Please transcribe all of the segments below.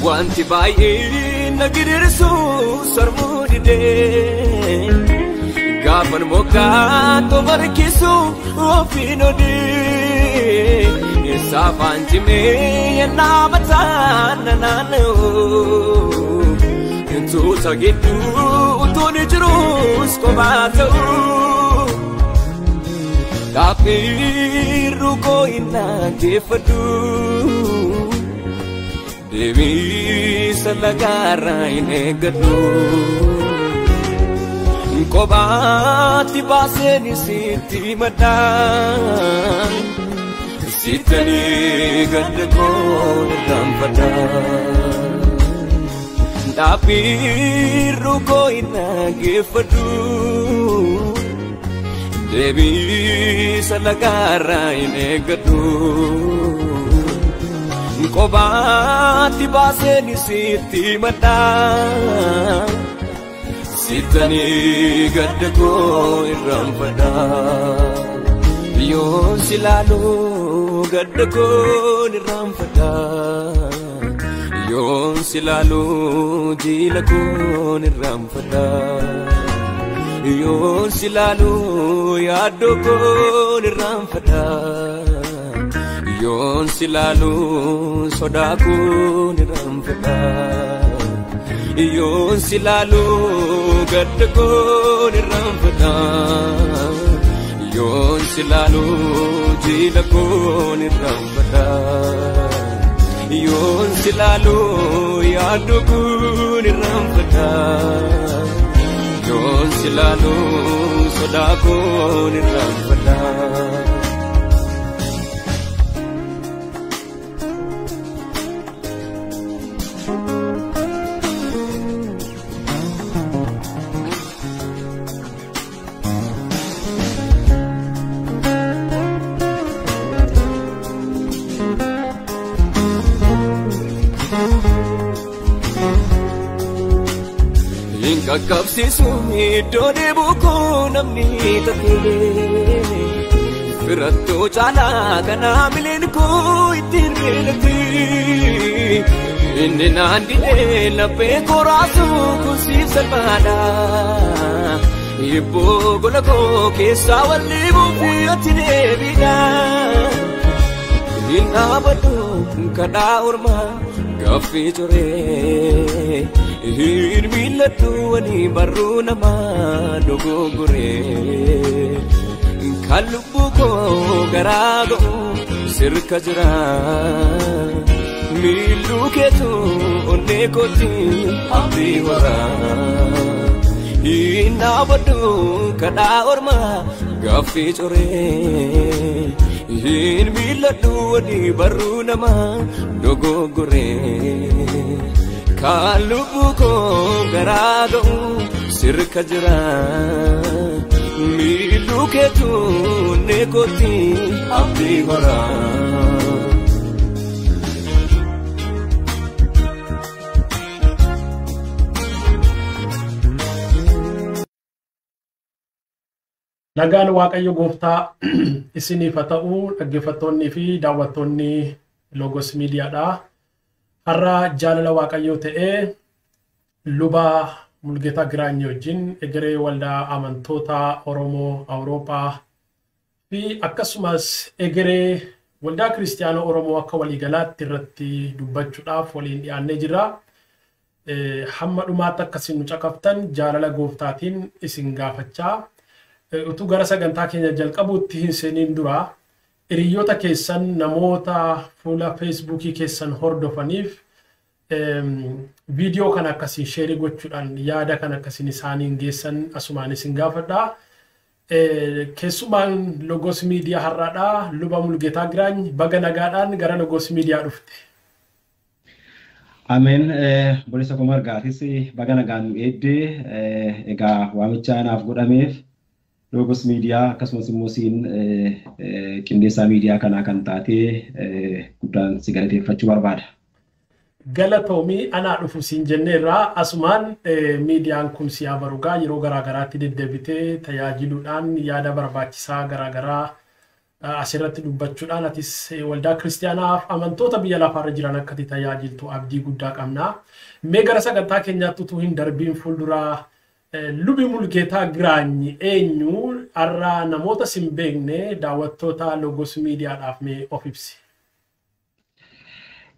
wanti baay'ee nagirsu sarmudide gafan mokato barkisu ofinode safanjime namatana nanu intu sagidu utoni jirus kobato kapiru ko inna kefadu devi salagara inegadu kobati baseni siti madan sitani gadko dampada dapiru ko inagefadu devi salagara inegadu kobati baseni siti madan sitani gadko irampada yon silalu gadko irampada yon silalu jilako irampada yon silalu yadoko irampada yon silalu sodaku irampada yon silalu gadko irampada yon silalu jilako irampada yon silalu yadoko irampada yon silalu sodaku irampada kakapsisu idone buku namni take firatto chala kana milinku itin milati inne nandile lape korasu kusi salmana ibo golako kesa walli bufi atine bida inna badu kada urma gafi chore hir milatu ani baruna ma dogogure kalbu ko garago sirka jira milu ketu onne koti abdi wara ina badu kada orma gafi chore hir milatu ani baruna ma dogogure kalbu ko garago sirka jira milu ketu nekoti abdi wara nagaan waaqayyo gooftaa isiniif ta'u dhaggeeffattoonni fi daawwattoonni Logos Media dha har'a jaalala waaqayyo ta'e luba Mulgeetaa Giraany wajjin egeree waldaa amantoota Oromoo Awurooppaa fi akkasumas egeree waldaa Kiristaanaa Oromoo akka waliigalaatti irratti dubbachuudhaaf waliin dhiyaannee jira. Hamma dhumaatti akkasiin nu caqaftan jaalala gooftaatiin isin gaafachaa utuu gara sagantaa keenya jalqabuutti hin seeniin dura hiriyoota keessan namoota fuula Facebookii keessan hordofaniif video kan akkasii share gochuudhaan yaada kan akkasiin isaaniin geessan asumaan isin gaafadha. Keessumaan Logos Media har'aadha luba Mulgeetaa Giraany baga nagaadhaan gara Logos Media dhufte. Amen. Bolisa Komar Gaatis baga nagaan eedde egaa waamicha naaf godhameef Logos Media akkasumas immoo siin qindeessaa miidiyaa kanaa kan taate guddaan si galateeffachuu barbaada. Galatoomii anaa dhufu siin jenneerraa asumaan miidiyaan kun siyaa barugaa yeroo garaa garaatti deddeebitee tajaajiluudhaan yaada barbaachisaa garaa garaa asirratti dubbachuudhaan atis waldaa kiristaanaaf amantoota biyya lafaarra jiran akkati tajaajiltu abdii guddaa qabna. Mee gara sagantaa keenyaatti utuu hin darbiin fuulduraa lubi Mulgeetaa Giraanyi eenyu har'a namoota sin beekne daawwattoota Logos Miidiyaadhaaf mee of ibsi.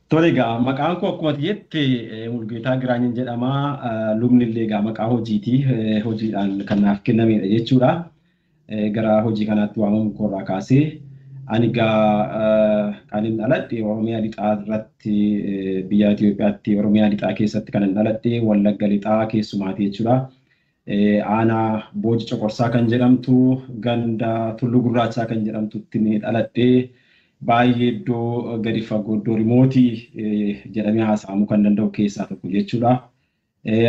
Tole egaa maqaan koo akkuma jette Mulgeetaa Giraanyiin jedhama. Lubni illee egaa maqaa hojiiti. Hojiidhaan kan naaf kennamedha jechuudha. Gara hojii kanaatti waamamu koorraa kaasee ani egaa kan hin dhaladhe Oromiyaa lixaa irratti biyya Itoophiyaatti Oromiyaa lixaa keessatti kan hin dhaladhe Wallagga lixaa keessumaati jechuudha. Aanaa Boojii Coqorsaa kan jedhamtu ganda Tulluu Gurraachaa kan jedhamtutti ni dhaladhe. Baay'ee iddoo gadi fagoo iddoo rimootii jedhamee haasa'amuu kan danda'u keessaa tokko jechuudha.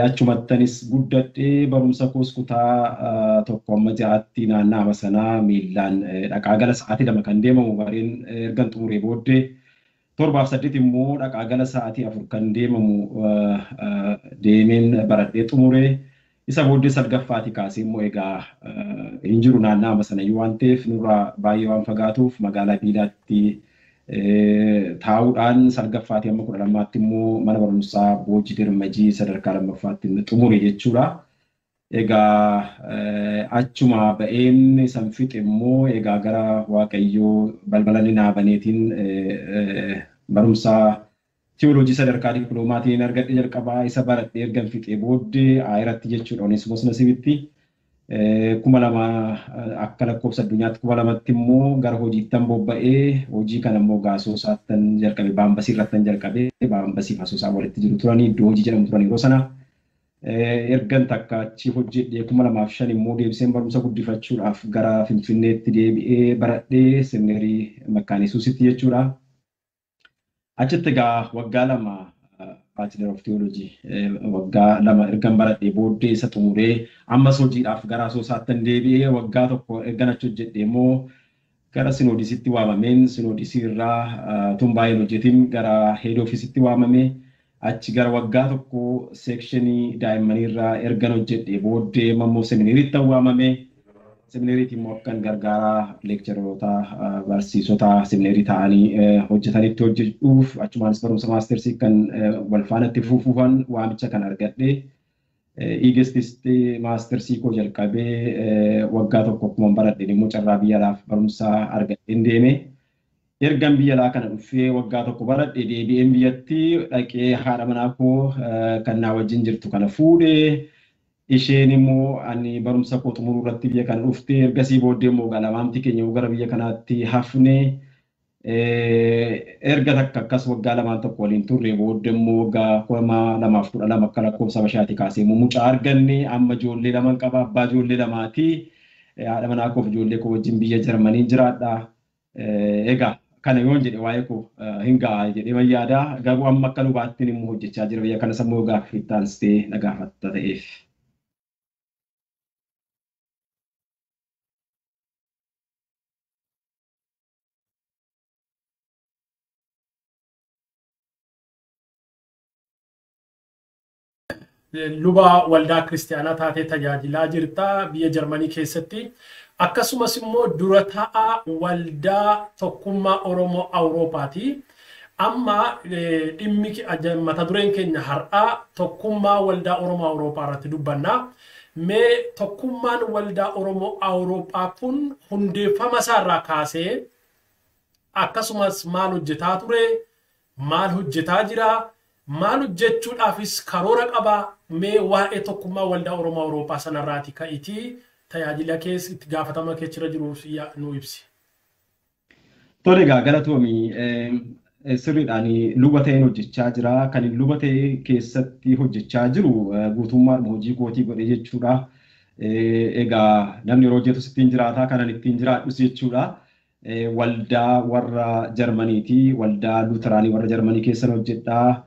Achumattanis guddadhee barumsa koos kutaa tokko amma ja'aatti naanna'ama sanaa miillaan dhaqaa gala sa'aatii lama kan deemamu bareen ergan xumuree booddee 7-8 immoo dhaqaa gala sa'aatii 4 kan deemamu deemeen baradhee xumuree isa booddee salgaffaatii kaasee immoo egaa hin jiru naanna'ama sana iyyuu waan ta'eef nurraa baay'ee waan fagaatuuf magaalaa Biidaatti taa'uudhaan salgaffaatii amma 12tti immoo mana barumsaa Boojii Dirmajii sadarkaa lammaffaatti xumure jechuudha. Egaa achuma ba'een san fixe immoo egaa gara Waaqayyoo balbalani naabaneetiin barumsaa Teoloojii sadarkaa dippiloomatiin argadhe jalqabaa isa baradhee ergan fixee booddee Ayiratti jechuudha Oneesimoos Nasibitti. 2000 akka lakkoofsa addunyaatti 2000tti immoo gara hojiittan bobba'ee hojii kana immoo Asoosaattan jalqabe Baambasii irrattan jalqabe Baambasii fi Asoosaa walitti jiru turanii iddoo hojii jedhamu turan yeroo sana ergan takka achi hojjedhee 2005 immoo deebiseen barumsa guddifachuudhaaf gara Finfinneetti deebi'ee baradhee seminaarii Makkaan Yesuusitti jechuudha. Achitti egaa waggaa 2 Bachelor of Theology waggaa 2 ergan baradhee booddee isa xumuree ammas hojiidhaaf gara Asoosaattan deebi'ee waggaa tokko ergan achi hojjedhee immoo gara Sinoodisitti waamameen Sinoodisii irraa Tumbaayeen hojjetiin gara Head Office'itti waamamee achi gara waggaa tokko sekshinii daa'immanii irraa ergan hojjedhee booddee immoo seminaariitti waamamee seminaariitti immoo akkan gargaaraa leekcharoota barsiisota seminaarii ta'anii hojjetanitti hojjechuuf achumaanis barumsa maastersii kan wal faanatti fufuufan waamicha kan argadhe Eegestisti maastersii koo jalqabee waggaa tokko akkuma baradheen immoo carraa biyya alaaf barumsa argadheen deeme. Ergan biyya alaa kana dhufee waggaa tokko baradhee deebi'een biyyatti dhaqee haadha manaa koo kan naa wajjin jirtu kana fuudhee isheen immoo ani barumsa koo xumuruu irratti biyya kana dhuftee ergasii booddee immoo galamaamti keenya gara biyya kanaatti hafnee erga takka akkas waggaa 2 waliin turre booddee immoo waggaa 2012 akka lakkoofsa Habashaatti kaasee immoo mucaa arganne amma ijoollee 2 qaba abbaa ijoollee 2ti haadha manaa koo fi ijoollee koo wajjin biyya Jarmanii jiraadha. Egaa kana yoon jedhe waa'ee koo hin ga'a jedhee mayyaada garuu amma akka lubaattiin immoo hojjechaa jira biyya kana sammuu gaaffii taansitee na gaafatta ta'eef. Luba waldaa kiristaanaa taatee tajaajilaa jirta biyya Jarmanii keessatti. Akkasumas immoo dura taa'aa waldaa tokkummaa Oromoo Awuroopaati. Amma dhimmi mata dureen keenya har'aa tokkummaa waldaa Oromoo Awurooppaa irratti dubbanna. Mee tokkummaan waldaa Oromoo Awurooppaa kun hundeeffama isaarraa kaasee akkasumas maal hojjetaa ture, maal hojjetaa jira, maal hojjechuudhaafis karoora qaba. Mee waa'ee tokkummaa waldaa Oromoo Awurooppaa sanarraati ka'itii tajaajila keessa itti gaafatama keessa jiruuf nu ibsi. Tole egaa galatoomii sirriidhaan luba ta'een hojjechaa jira. Kan luba ta'ee keessatti hojjechaa jiru guutummaadhuma hojii kootii godhee jechuudha. Egaa namni yeroo hojjetu ittiin jiraataa kanan ittiin jiraadhus jechuudha. Waldaa warra Jarmaniiti. Waldaa Luuteraanii warra Jarmanii keessan hojjedhaa.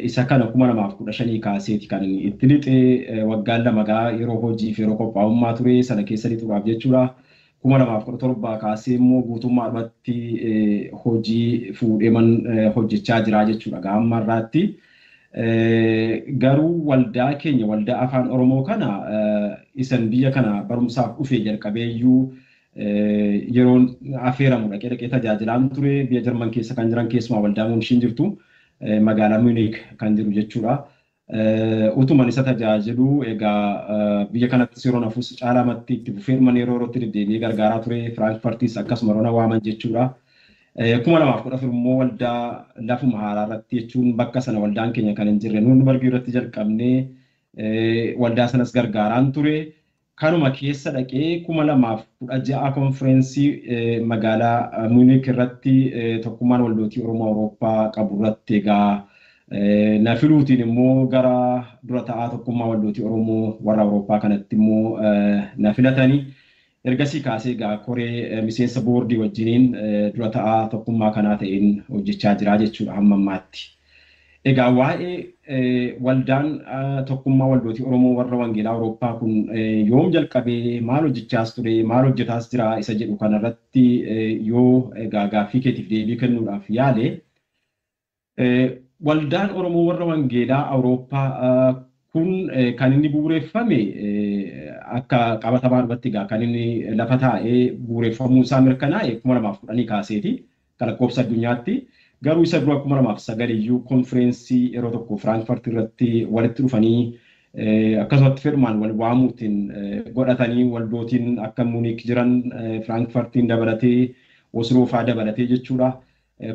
Isa kana 2015 kaaseeti kan itti lixee waggaan 2 yeroo hojii fi yeroo qophaa'ummaa ture sana keessa lixuudhaaf jechuudha. 2017 kaasee immoo guutummaadhumatti hojii fuudheeman hojjechaa jira jechuudha gaamma irraatti. Garuu waldaa keenya waldaa afaan Oromoo kana isan biyya kana barumsaaf dhufee jalqabeeyyuu yeroon affeeramu dhaqee tajaajilaan ture biyya Jarman keessa kan jiran keessumaa waldaa Muunishiin jirtu magaalaa Munich kan jiru jechuudha. Utuman isa tajaajilu egaa biyya kanatti yeroon hafus caalamatti itti fufeerman yerootti deddeebi'ee gargaaraa ture Firaankfartis akkasuma roona waaman jechuudha. 2014 immoo waldaa lafuma haaraa irratti jechuun bakka sana waldaan keenya kan hin jirre Nuunbergii irratti jalqabnee waldaa sanas gargaaraan ture. Kanuma keessa dhaqee 2016 konfereensii magaalaa Munich irratti tokkummaan waldootii Oromoo Awurooppaa qabu irratti egaa na filuutiin immoo gara dura ta'aa tokkummaa waldootii Oromoo warra Awurooppaa kanatti immoo na filatanii ergasii kaasee egaa koree miseensa boordii wajjiniin dura ta'aa tokkummaa kanaa ta'een hojjechaa jira jechuudha hamma ammaatti. Egaa waa'ee waldaan tokkummaa waldootii Oromoo warra Wangeelaa Awurooppaa kun yoom jalqabee maal hojjechaas ture maal hojjetaas jira isa jedhu kanarratti yoo egaa gaaffii keetiif deebii kennuudhaaf yaale waldaan Oromoo warra Wangeelaa Awurooppaa kun kan inni bu'uureffame akka qabatamaa irratti egaa kan inni lafa taa'ee bu'uureffamuu isaa mirkanaa'e 2010 kaaseeti kan lakkoofsa addunyaatti. Garuu isa dura 2009 iyyuu konfereensii yeroo tokko Firaankfurt irratti walitti dhufanii akkasumatti fedhumaan wal waamuutiin godhatanii waldootiin akka Muuniik jiran Firaankfurtiin dabalatee Osloo fa'aa dabalatee jechuudha.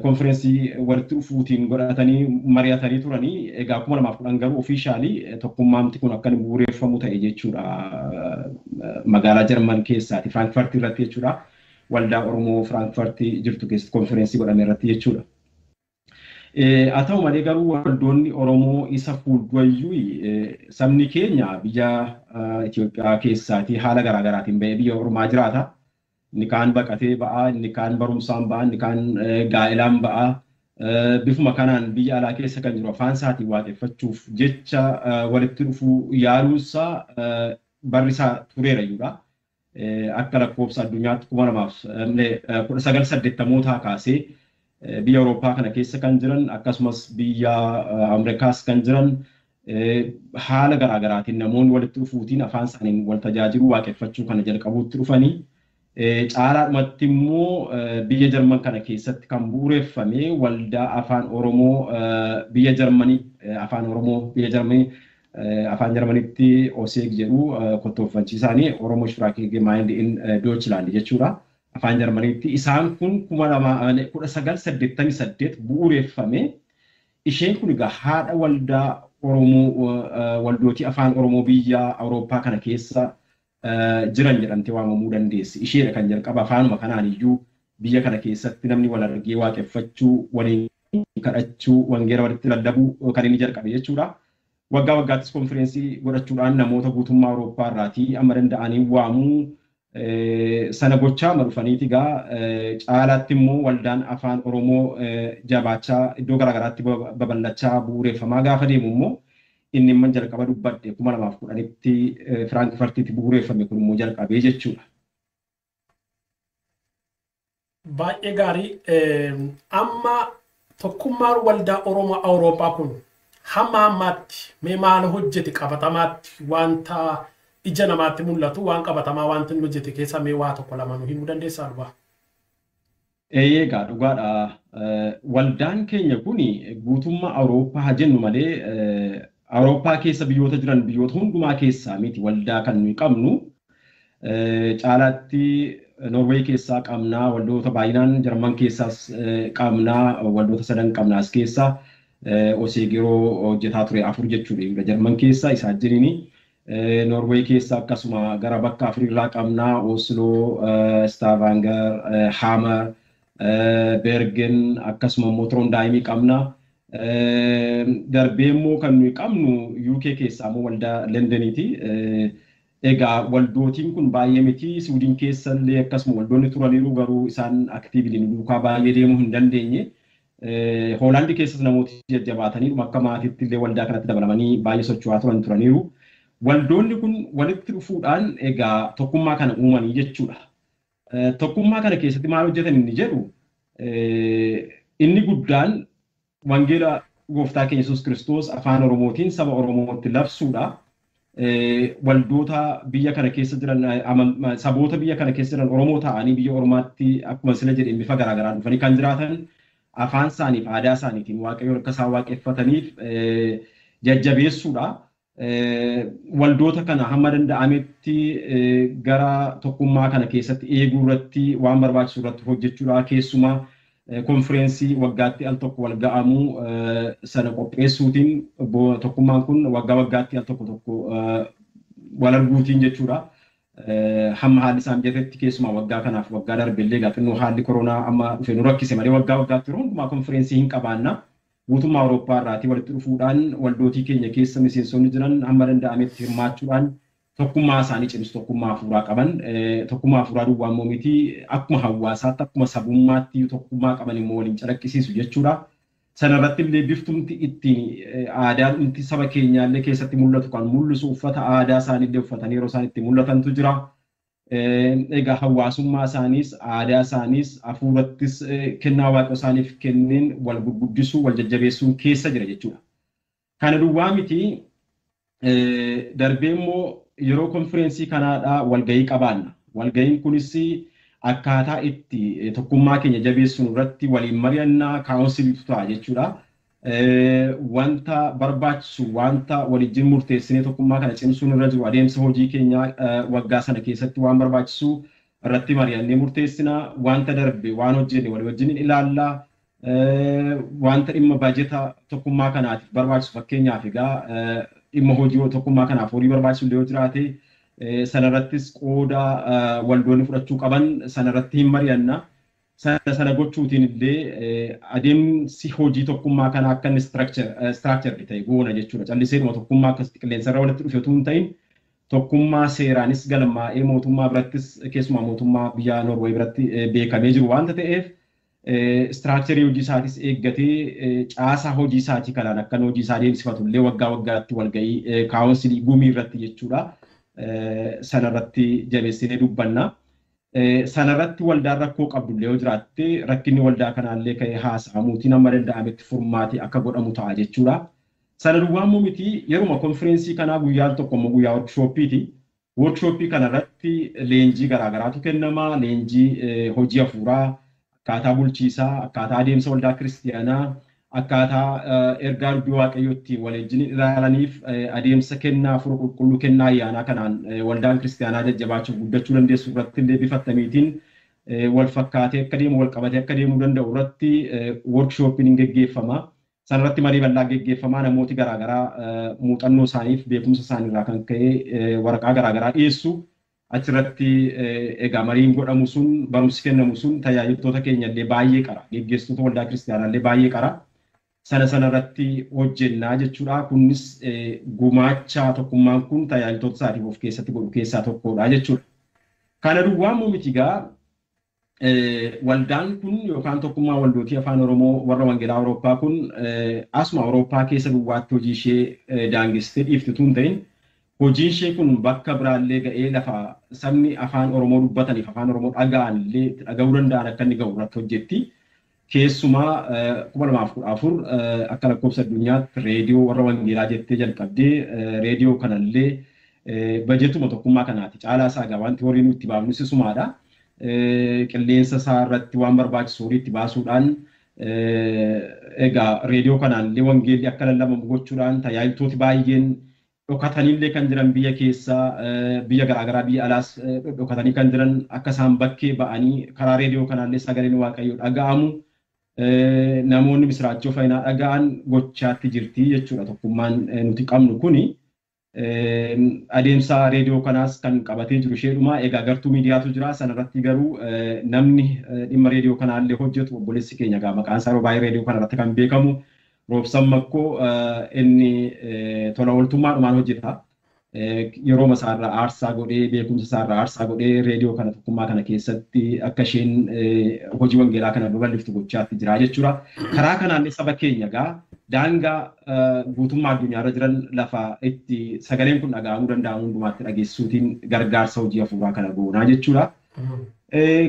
Konfereensii walitti dhufuutiin godhatanii mari'atanii turanii egaa 2010 garuu ofiishaalii tokkummaamti kun akka inni bu'uureffamu ta'e jechuudha. Magaalaa Jarman keessaati Firaankfurt irratti jechuudha. Waldaa Oromoo Firaankfurt jirtu keessatti konfereensii godhame irratti jechuudha. Haa ta'u malee garuu waldoonni Oromoo isa fuuldurayyuu sabni keenya biyya Itoophiyaa keessaatii haala garaagaraatiin ba'ee biyya Oromaa jiraata. Inni kaan baqatee ba'aa, inni kaan barumsaan ba'aa, inni kaan gaa'ilaan ba'aa. Bifuma kanaan biyya alaa keessa kan jiru afaan isaatiin waaqeffachuuf jecha walitti dhufuu yaaluunsaa barri isaa tureera jechuudha. Akka lakkoofsa addunyaatti 1980 kaasee biyya Awurooppaa kana keessa kan jiran akkasumas biyya Ameerikaas kan jiran haala garaagaraatiin namoonni walitti dhufuutiin afaan isaaniin wal tajaajiluu waaqeffachuu kana jalqabuutti dhufanii caalaadhumatti immoo biyya Jarman kana keessatti kan bu'uureffame waldaa afaan Oromoo biyya Jarmanii afaan Oromoo biyya Jarmanii afaan Jarmanitti OSEG jedhu kottooffachiisaanii Oromoo Shiraakee Gemeinde in Deutschland jechuudha. Afaan Jarmanitti isaan kun 1988 bu'uureffame. Isheen kun egaa haadha waldaa Oromoo waldootii afaan Oromoo biyya Awurooppaa kana keessa jiran jedhamtee waamamuu dandeessi. Isheedha kan jalqaba afaanuma kanaan iyyuu biyya kana keessatti namni wal argee waaqeffachuu waliin kadhachuu wangeela walitti lallabuu kan inni jalqabe jechuudha. Waggaa waggaattis konfereensii godhachuudhaan namoota guutummaa Awurooppaa irraatii amma danda'anii waamuu sana gochaa dhufaniiti egaa caalaatti immoo waldaan afaan Oromoo jabaachaa iddoo garaagaraatti babal'achaa bu'uureffamaa gaafa deemu immoo inni immoo jalqaba dubbadde 2010tti Firaankfurtitti bu'uureffame kun immoo jalqabee jechuudha. Baay'ee gaarii amma tokkummaan waldaa Oromoo Awurooppaa kun hamma ammaatti mee maal hojjete qabatamaatti wanta ija namaatti mul'atu waan qabatamaa wanti inni hojjete keessa mee waa tokko lama nu himuu dandeessaa dhugaa? Eegaa dhugaadha. Waldaan keenya kun guutummaa Awurooppaa haa jennu malee Awurooppaa keessa biyyoota jiran biyyoota hundumaa keessaa miti waldaa kan nuyi qabnu. Caalaatti Norway keessaa qabnaa waldoota baay'inaan Jarman keessaas qabnaa waldoota sadan qabnaas keessaa OSEG yeroo hojjetaa ture 4 jechuudha. Jarman keessaa isaa jirini. Norway keessa akkasuma gara bakka 4 irraa qabnaa Oslo, Stavanger, Hamar, Bergen akkasuma immoo Trondheim qabnaa. Darbee immoo kan nuyi qabnu UK keessaa immoo waldaa Londoniiti. Egaa waldootiin kun baay'ee miti Suudiin keessa illee akkasuma waldoonni turaniiru garuu isaan aktiiviliin duukaa baay'ee deemuu hin dandeenye. Hoolaandii keessas namooti jajjabaatanii akka maatiitti illee waldaa kanatti dabalamanii baay'ee socho'aa turaniiru. Waldoonni kun walitti dhufuudhaan egaa tokkummaa kana uumanii jechuudha. Tokkummaa kana keessatti maal hojjetan inni jedhu inni guddaan wangeela gooftaa keenya Yesuus Kiristoos afaan Oromootiin saba Oromootti labsuudha. waldoota biyya kana keessa jiran saboota biyya kana keessa jiran Oromoo ta'anii biyya Oromaatti akkuma sila jedheen bifa garaagaraa dhufanii kan jiraatan afaan isaaniif aadaa isaaniitiin waaqayyoon akka isaan waaqeffataniif jajjabeessuudha. Waldoota kana hamma danda'ametti gara tokkummaa kana keessatti eeguu irratti waan barbaachisu irratti hojjechuudha. Keessumaa konfireensii waggaatti al tokko wal ga'amuu sana qopheessuutiin tokkummaan kun waggaatti al tokko wal arguutiin jechuudha. Hamma haalli isaa mijatetti keessumaa waggaa kanaaf waggaa darbellee gaafinnoo haalli koronaa amma dhufe nu rakkise malee waggaatti hundumaa konfireensii hin qabaanna. Guutummaa Awurooppaa irraatii walitti dhufuudhaan waldootii keenya keessa miseensonni jiran hamma danda'ametti hirmaachuudhaan tokkummaa isaanii cimsu tokkummaa hafuuraa qaban tokkummaa hafuuraa duwwaa immoo miti akkuma hawaasaatti akkuma sabummaatti tokkummaa qaban immoo waliin calaqqisiisu jechuudha. Sana irratti illee biftumti ittiin aadaan saba keenyaallee keessatti mul'atu kan mul'isu uffata aadaa isaanii illee uffatanii yeroo isaan itti mul'atantu jira. Egaa hawaasummaa isaaniis aadaa isaaniis hafuurattis kennaa waaqa isaaniif kenneen wal gurguddisuu wal jajjabeessuun keessa jira jechuudha. Kana duwwaa miti darbee immoo yeroo konfireensii kanaadhaa walgahii qabaanna. Walgahiin kunis akkaataa itti tokkummaa keenya jabeessuun irratti waliin mari'annaa kaawunsiliitu ta'a jechuudha. Wanta barbaachisu wanta walijjiin murteessinee tokkummaa kana cimsuun irra jiru adeemsa hojii keenya waggaa sana keessatti waan barbaachisu irratti mari'annee murteessina. Wanta darbe waan hojjenne walii wajjin ilaallaa. Wanta dhimma baajeta tokkummaa kanaatiif barbaachisu fakkeenyaaf egaa dhimma hojii tokkummaa kanaaf horii barbaachisu illee yoo jiraate sanarrattis qooda waldoonni fudhachuu qaban sanarratti hin mari'anna. Sana gochuutiin illee adeemsi hojii tokkummaa kana akka inni structure ta'e goona jechuudha. Calliseedhuma tokkummaa akkasitti qilleensarra walitti dhufe utuu hin ta'in tokkummaa seeraanis galmaa'ee mootummaa birattis keessumaa mootummaa biyya Noorweey biratti beekamee jiru waanta ta'eef structure hojii isaatis eeggatee caasaa hojii isaatii kanaan akka hojii isaa adeemsifatu illee waggaatti walgahii kaawunsilii gumii irratti jechuudha. Sanarratti jabeessinee dubbanna. Sanarratti waldaan rakkoo qabdullee yoo jiraatte rakkinni waldaa kanaallee ka'ee haasa'amuutiin amma danda'ametti furmaati akka godhamu ta'a jechuudha. Sana duwwaa immoo miti yeruma konfireensii kanaa guyyaan tokko immoo guyyaa workshooppiiti. Workshooppii kanarratti leenjii garaagaraatu kennama. Leenjii hojii hafuuraa, akkaataa bulchiisaa, akkaataa adeemsa waldaa kiristiyaanaa, akkaataa ergaa dubbii waaqayyootti waliin ilaalaniif adeemsa kennaa hafuura qulqulluu kennaa ayyaanaa kanaan waldaan kiristiyaanaa jajjabaachuuf guddachuu dandeessu irratti illee bifa attamiitiin wal fakkaatee akka deemu wal qabatee akka deemuu danda'u irratti workshooppiin hin geggeeffama. Sanarratti marii bal'aa geggeeffama. Namooti garaagaraa muuxannoo isaaniif beekumsa isaaniirraa kan ka'e waraqaa garaagaraa dhiyeessu. Achirratti egaa mariin godhamu sun barumsi kennamu sun tajaajiltoota keenya illee baay'ee qara. Geggeessitoota waldaa kiristiyaanaa illee baay'ee qara. Sanarratti hojjennaa jechuudha. Kunis gumaacha tokkummaan kun tajaajiltoota isaatiif of keessatti godhu keessaa tokkodha jechuudha. Kana duwwaa immoo miti egaa waldaan kun yookaan tokkummaa waldootii afaan Oromoo warra Wangeelaa Awurooppaa kun asuma Awurooppaa keessa duwwaatti hojii ishee daangessitee dhiiftituu hin ta'in hojiin ishee kun bakka biraallee ga'ee lafa sabni afaan Oromoo dubbataniif afaan Oromoo dhaga'anillee dhaga'uu danda'an akka inni ga'u irratti hojjetti. Keessumaa 2014 akka lakkoofsa addunyaatti reediyoo warra Wangeelaa jettee jalqabdee reediyoo kanallee bajetuma tokkummaa kanaati. Caalaa isaa egaa wanti horii nuti baafnu isumaadha. Qilleensa isaa irratti waan barbaachisu horii itti baasuudhaan egaa reediyoo kanaallee wangeelli akka lallabamu gochuudhaan tajaajiltooti baay'een dhokataniillee kan jiran biyya keessaa biyya garaagaraa biyya alaas dhokatanii kan jiran akka isaan bakkee ba'anii karaa reediyoo kanaallee sagaleen waaqayyoo dhaga'amu. Namoonni misiraachoo fayyinaa dhaga'an gochaatti jirti jechuudha. Tokkummaan nuti qabnu kuni adeemsa reediyoo kanaas kan qabatee jiru isheedhuma. Egaa gartuu miidiyaatu jira. Sanarratti garuu namni dhimma reediyoo kanaallee hojjetu obboleessi keenya egaa maqaan isaa baay'ee reediyoo kanarratti kan beekamu Roobsan Makkoo inni tola ooltummaadhumaan hojjeta. Yeroo masaarraa aarsaa godhee beekumsa isaarraa aarsaa godhee reediyoo kana tokkummaa kana keessatti akka isheen hojii wangeelaa kana babal'iftu gochaatti jira jechuudha. Karaa kanaallee saba keenya egaa daangaa guutummaa addunyaarra jiran lafa itti sagaleen kun dhaga'amuu danda'amu hundumaatti dhageessuutiin gargaarsa hojii hafuuraa kana goonaa jechuudha.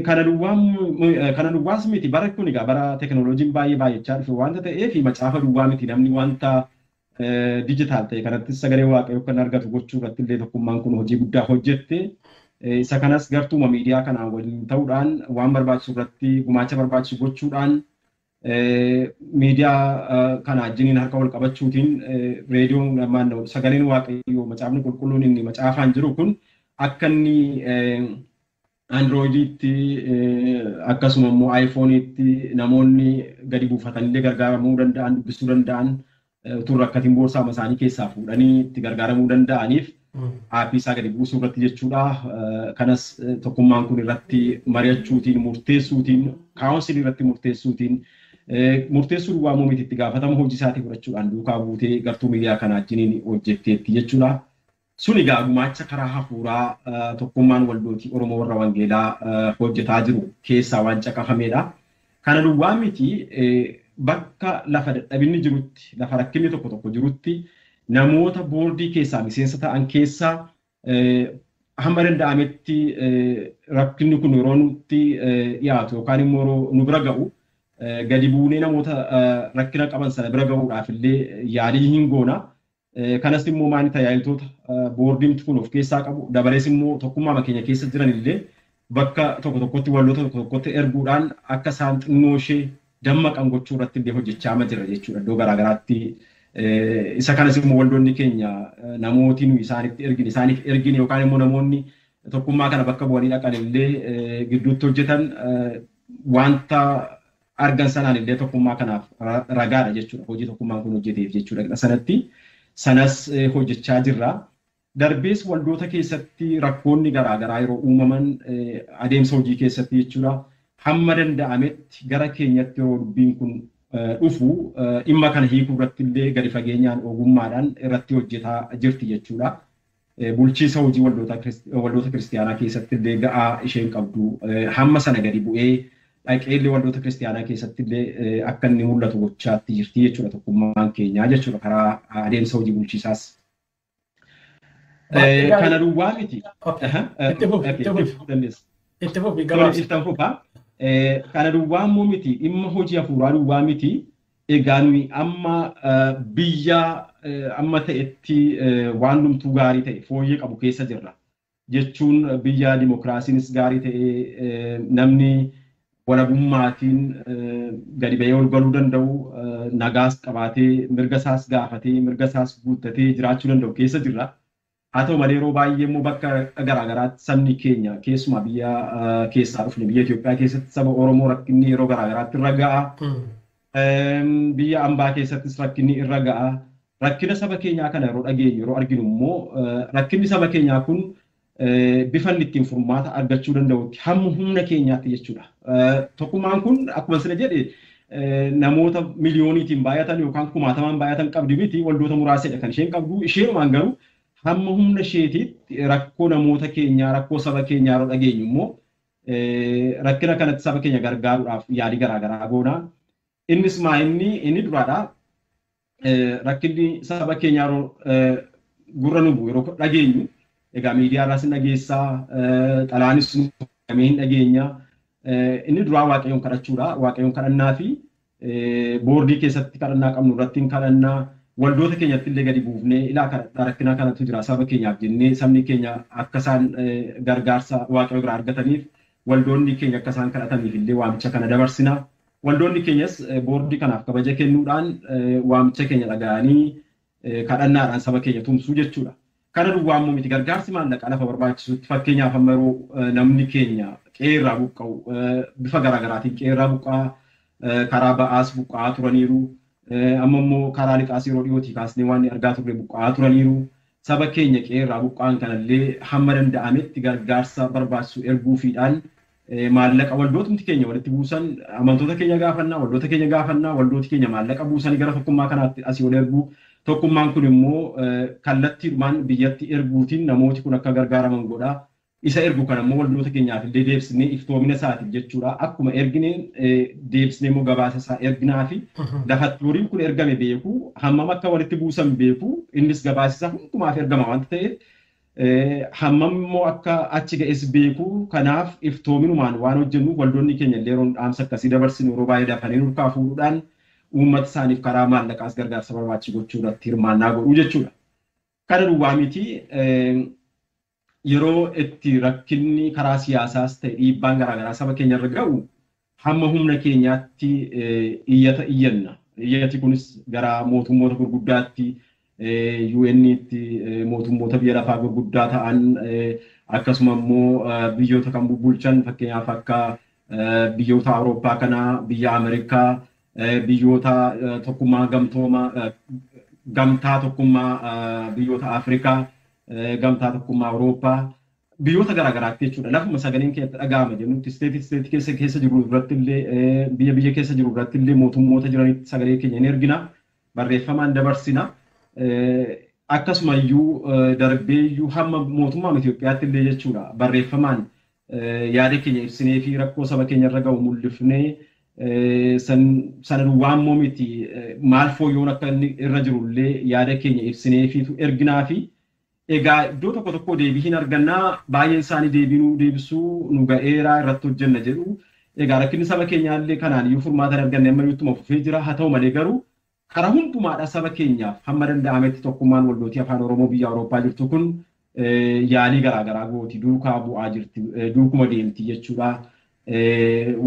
Kana duwwaas miti bara kun egaa bara teknooloojiin baay'ee baay'achaa dhufe waanta ta'eef macaafa duwwaa miti namni wanta digital ta'e kanatti sagalee waaqayyoo kan argatu gochuu irratti illee tokkummaan kun hojii guddaa hojjette. Isa kanas gartuuma miidiyaa kanaan waliin ta'uudhaan waan barbaachisu irratti gumaacha barbaachisu gochuudhaan miidiyaa kana wajjiniin harka wal qabachuutiin reediyoon sagaleen waaqayyoo macaafni qulqulluun inni macaafaan jiru kun akka inni Androidiitti akkasuma immoo iPhone'itti namoonni gadi buufatanillee gargaaramuu danda'an dubbisuu danda'an utuu rakkatiin boorsaa isaanii keessaa fuudhanii itti gargaaramuu danda'aniif aappii isaa gadi buusuu irratti jechuudha. Kanas tokkummaan kun irratti mari'achuutiin murteessuutiin kaawunsilii irratti murteessuu duwwaa miti itti gaafatama hojii isaatii fudhachuudhaan duukaa buutee gartuu miidiyaa kana wajjiniin hojjetteetti jechuudha. Sun egaa gumaacha karaa hafuuraa tokkummaan waldootii Oromoo warra Wangeelaa hojjetaa jiru keessaa waan caqafamedha. Kana duwwaa miti bakka lafa dadhabinni jirutti, lafa rakkinni tokko jirutti namoota boordii keessaa miseensa ta'an keessaa hamma danda'ametti rakkinni kun yeroo nutti dhiyaatu yookaan immoo nu bira ga'u gadi buunee namoota rakkina qaban sana bira ga'uudhaaf illee yaalii hin goona. Kanas immoo maani tajaajiltoota boordiin kun of keessaa qabu dabalees immoo tokkummaa keenya keessa jiran illee bakka tokkotti waldoota tokkotti erguudhaan akka isaan xinnoo ishee dammaqan gochuu irratti illee hojjechaa jira jechuudha iddoo garaagaraatti. Isa kanas immoo waldoonni keenya namooti nuyi isaaniif ergine yookaan immoo namoonni tokkummaa kana bakka bu'anii dhaqan illee gidduutti hojjetan wanta argan sanaan illee tokkummaa kanaaf ragaadha jechuudha. Hojii tokkummaan kun hojjeteef jechuudha. Sanas hojjechaa jirra. Darbees waldoota keessatti rakkoonni garaagaraa yeroo uumaman adeemsa hojii keessatti jechuudha. Hamma danda'ametti gara keenyatti yeroo dubbiin kun dhufu dhimma kana hiikuu irratti illee gadi fageenyaan ogummaadhaan irratti hojjetaa jirti jechuudha. Bulchiisa hojii waldoota kiristaanaa keessatti illee ga'aa isheen qabdu hamma sana gadi bu'ee dhaqee illee waldoota kiristaanaa keessatti illee akka inni mul'atu gochaatti jirti jechuudha tokkummaan keenyaa jechuudha karaa adeemsa hojii bulchiisaas. Kana duwwaa miti. Kana duwwaa immoo miti dhimma hojii hafuuraa duwwaa miti. Egaa nuyi amma biyya amma ta'etti waan numtuu gaarii ta'e fooyyee qabu keessa jirra. Jechuun biyya dimokiraasiinis gaarii ta'e namni walabummaatiin gadi ba'ee ol galuu danda'u nagaas qabaatee mirga isaas gaafatee mirga isaas guuttatee jiraachuu danda'u keessa jirra. Haa ta'u malee yeroo baay'ee immoo bakka garaagaraatti sabni keenya keessumaa biyya keessaa dhufne biyya Itoophiyaa keessatti saba Oromoo rakkinni yeroo garaagaraatti irra ga'a. Biyya ambaa keessattis rakkinni irra ga'a. Rakkina saba keenyaa kana yeroo dhageenyu yeroo arginu immoo rakkinni saba keenyaa kun bifa ittiin furmaata argachuu danda'utti hamma humna keenyaatti jechuudha. Tokkummaan kun akkuma sila jedhe namoota miliyooniitiin baay'atan yookaan kumaatamaan baay'atan qabdi miti waldoota muraasadha kan isheen qabdu. Isheenumaan garuu hamma humna isheetiitti rakkoo namoota keenyaa rakkoo saba keenyaa yeroo dhageenyu immoo rakkina kanatti saba keenya gargaaruudhaaf yaalii garaagaraa goona. Innis inni duraadha. Rakkinni saba keenyaa yeroo gurra nu bu'u yeroo dhageenyu egaa miidiyaa irraas dhageessaa xalaanis nuyi hin dhageenya. Inni duraa waaqayyoon kadhachuudha. Waaqayyoon kadhannaa fi boordii keessatti kadhannaa qabnu irratti hin kadhannaa. Waldoota keenyatti illee gadi buufnee ilaa rakkina kanatu jira saba keenyaaf jennee sabni keenya akka isaan gargaarsa waaqayyoo biraa argataniif waldoonni keenya akka isaan kadhataniif illee waamicha kana dabarsina. Waldoonni keenyas boordii kanaaf kabaja kennuudhaan waamicha keenya dhaga'anii kadhannaadhaan saba keenya tumsuu jechuudha. Kana duwwaa immoo miti gargaarsi maallaqaa lafa barbaachisutti fakkeenyaaf amma yeroo namni keenya qeerraa buqqa'u bifa garaagaraatiin qeerraa buqqa'aa karaa ba'aas buqqa'aa turaniiru. Amma immoo karaa lixaas yeroo dhiyootii kaasnee waan argaa turre buqqa'aa turaniiru. Saba keenya qeerraa buqqa'an kanallee hamma danda'ametti gargaarsa barbaachisu erguufiidhaan maallaqa waldootni keenya walitti buusan amantoota keenya gaafannaa waldoota keenya gaafannaa waldooti keenya maallaqa buusanii gara tokkummaa kanaatti asii ol erguu tokkummaan kun immoo kallattiidhumaan biyyatti erguutiin namooti kun akka gargaaraman godhaa. Isa ergu kana immoo waldoota keenyaaf illee deebisnee iftoomina isaatiif jechuudha. Akkuma ergineen deebisnee immoo gabaasa isaa erginaa fi lafatti horiin kun ergame beeku hammam akka walitti buusan beeku innis gabaasa isaa hundumaaf ergama wanta ta'eef hammam immoo akka achi ga'es beeku kanaaf iftoominumaan waan hojjennu waldoonni keenya illee yeroo dhaamsa akkasii dabarsinu yeroo baay'ee dafanii nurkaa fuudhuudhaan uummata isaaniif karaa maallaqaas gargaarsa barbaachisu gochuu irratti hirmaannaa godhuu jechuudha. Kana duwwaa miti yeroo itti rakkinni karaa siyaasaas ta'e dhiibbaan garaagaraa saba keenya irra ga'u hamma humna keenyaatti iyyata iyyanna. Iyyati kunis gara mootummoota gurguddaatti UN'tti mootummoota biyya lafaa gurguddaa ta'an akkasuma immoo biyyoota kan bulchan fakkeenyaaf akka biyyoota Awurooppaa kana biyya Ameerikaa biyyoota tokkummaa gamtaa tokkummaa biyyoota Afrikaa gamtaa tokkummaa Awurooppaa biyyoota garaagaraatti jechuudha. Lafuma sagaleen keessatti dhaga'ama jennutti isteetii keessa jiru irratti illee biyya keessa jiru irratti illee mootummoota jiranitti sagalee keenya ni ergina barreeffamaan dabarsina. Akkasuma iyyuu darbee iyyuu hamma mootummaa Itoophiyaatti illee jechuudha barreeffamaan yaada keenya ibsinee fi rakkoo saba keenya irra ga'u mul'ifnee sana duwwaan miti maal fooyyoon akka inni irra jirullee yaada keenya ibsinee fi erginaa fi egaa iddoo tokko deebii hin argannaa baay'een isaanii deebisuu nu ga'eeraa irratti hojjenna jedhu egaa rakkinni saba keenyaallee kanaan iyyuu furmaata arganne amma iyyuuttuma fufee jira haa ta'u malee garuu karaa hundumaadha saba keenyaaf hamma danda'ametti tokkummaan waldootii afaan Oromoo biyya Awurooppaa jirtu kun yaalii garaagaraa gooti duukaa bu'aa jirti duukuma deemti jechuudha.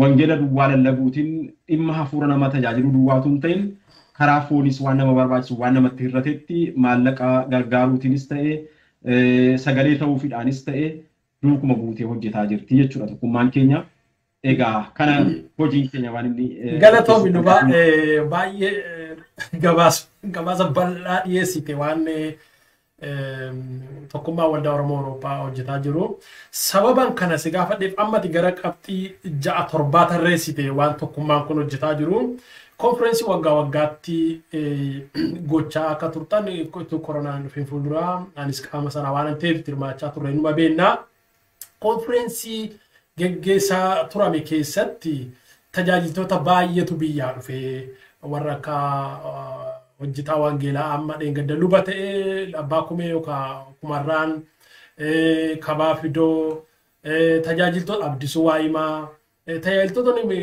Wangeela duwwaa lallabuutiin dhimma hafuura nama tajaajilu duwwaatu hin ta'in karaa foonis waan nama barbaachisu waan namatti hirratetti maallaqa gargaaruutiinis ta'e sagalee ta'uufiidhaanis ta'e duukuma buutee hojjetaa jirti jechuudha tokkummaan keenya. Egaa kana hojiin keenya waan inni galatoomii nu baay'ee gabaasa bal'aa dhiyeessite waan tokkummaa waldaa Oromoo Awurooppaa hojjetaa jiru. Sababan kana si gaafadheef ammati gara qabxii 6-7 tarreessite waan tokkummaan kun hojjetaa jiru. Konferensii waggaa waggaatti gochaa akka turtan koronaan dhufeen fuulduraa anis qaama sana waan ta'eef hirmaachaa turre numa beennaa. Konferensii geggeessaa turame keessatti tajaajiltoota baay'eetu biyyaa dhufee warra akka hojjetaa wangeelaa amma dheengadda luba ta'ee abbaa kumee yookaan kumarraan kabaa fidoo tajaajiltoota abdisuu waa'imaa tajaajiltoonni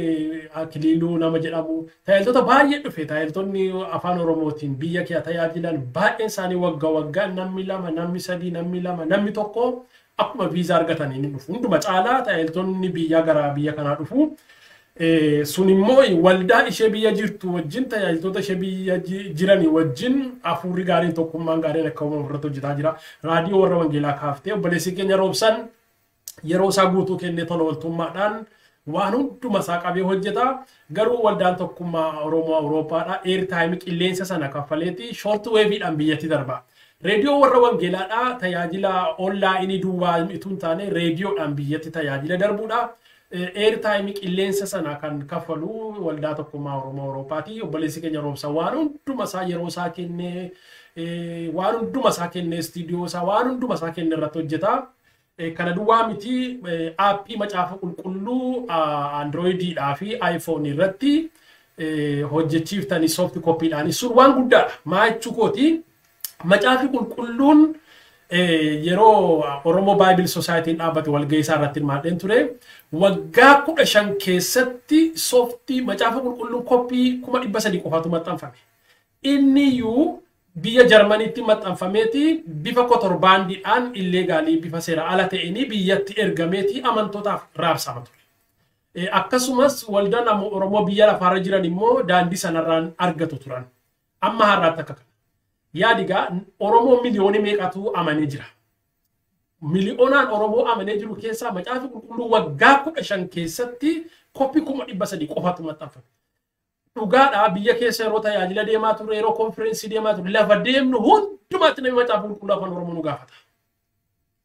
akiliiluu nama jedhamu tajaajiltoota baay'ee dhufe tajaajiltoonni afaan Oromootiin biyya kee tajaajilan baay'een isaanii waggaa namni 2 namni 3 namni 2 namni 1 akkuma viizaa argatanii ni dhufu. Hunduma caalaa tajaajiltoonni biyya gara biyya kanaa dhufu. Sun immoo waldaa ishee biyya jirtu wajjin tajaajiltoota ishee biyya jiranii wajjin hafuurri gaariin tokkummaan gaariin akka uumamu irratti hojjetaa jira. Raadiyoo warra wangeelaa kaaftee obboleessi keenya roobsan yeroo isaa guutuu kennee tola ooltummaadhaan waan hunduma isaa qabee hojjeta. Garuu waldaan tokkummaa Oromoo Awurooppaadhaa eertaayimii qilleensa sana kaffaleeti shoort weeviidhaan biyyatti darba. Reediyoo warra wangeelaadhaa tajaajila onlaayinii duwwaa ituun taane reediyoodhaan biyyatti tajaajila darbuudha. Eertaayimii qilleensa sana kan kaffalu waldaa tokkummaa Oromoo Awurooppaati. Obboleessi keenya roobsan waan hunduma isaa yeroo isaa kennee waan hunduma isaa kennee istiidiyoo isaa waan hunduma isaa kennee irratti hojjeta. Kana duwwaa miti aappii macaafa qulqulluu Androidiidhaa fi iPhone irratti hojjechiiftanii soft copyidhaan sun waan guddaadha. Maa jechuu kooti macaafi qulqulluun yeroo Oromoo Bible Society dhaabbate walgahii isaa irratti hirmaadheen ture waggaa 15 keessatti softii macaafa qulqulluun koppii 300 qofaatu maxxanfame. Inni iyyuu biyya Jarmaniitti maxxanfameeti bifa kotorbaandiidhaan illegaalii bifa seera ala ta'een biyyatti ergameeti amantootaaf raabsama ture. Akkasumas waldaan Oromoo biyya lafaarra jiran immoo daandii sanarraan argatu turan. Amma har'aatti akka kana. Yaadigaa Oromoo miliyoonii meeqatu amanee jira. Miliyoonaan Oromoo amanee jiru keessaa macaafi qulqulluu waggaa 15 keessatti koppii 300 qofaatu maxxanfame. Dhugaadhaa biyya keessa yeroo tajaajila deemaa ture yeroo konferensii deemaa ture lafa deemnu hundumaatti namni macaafa qulqulluu afaan Oromoo nu gaafata.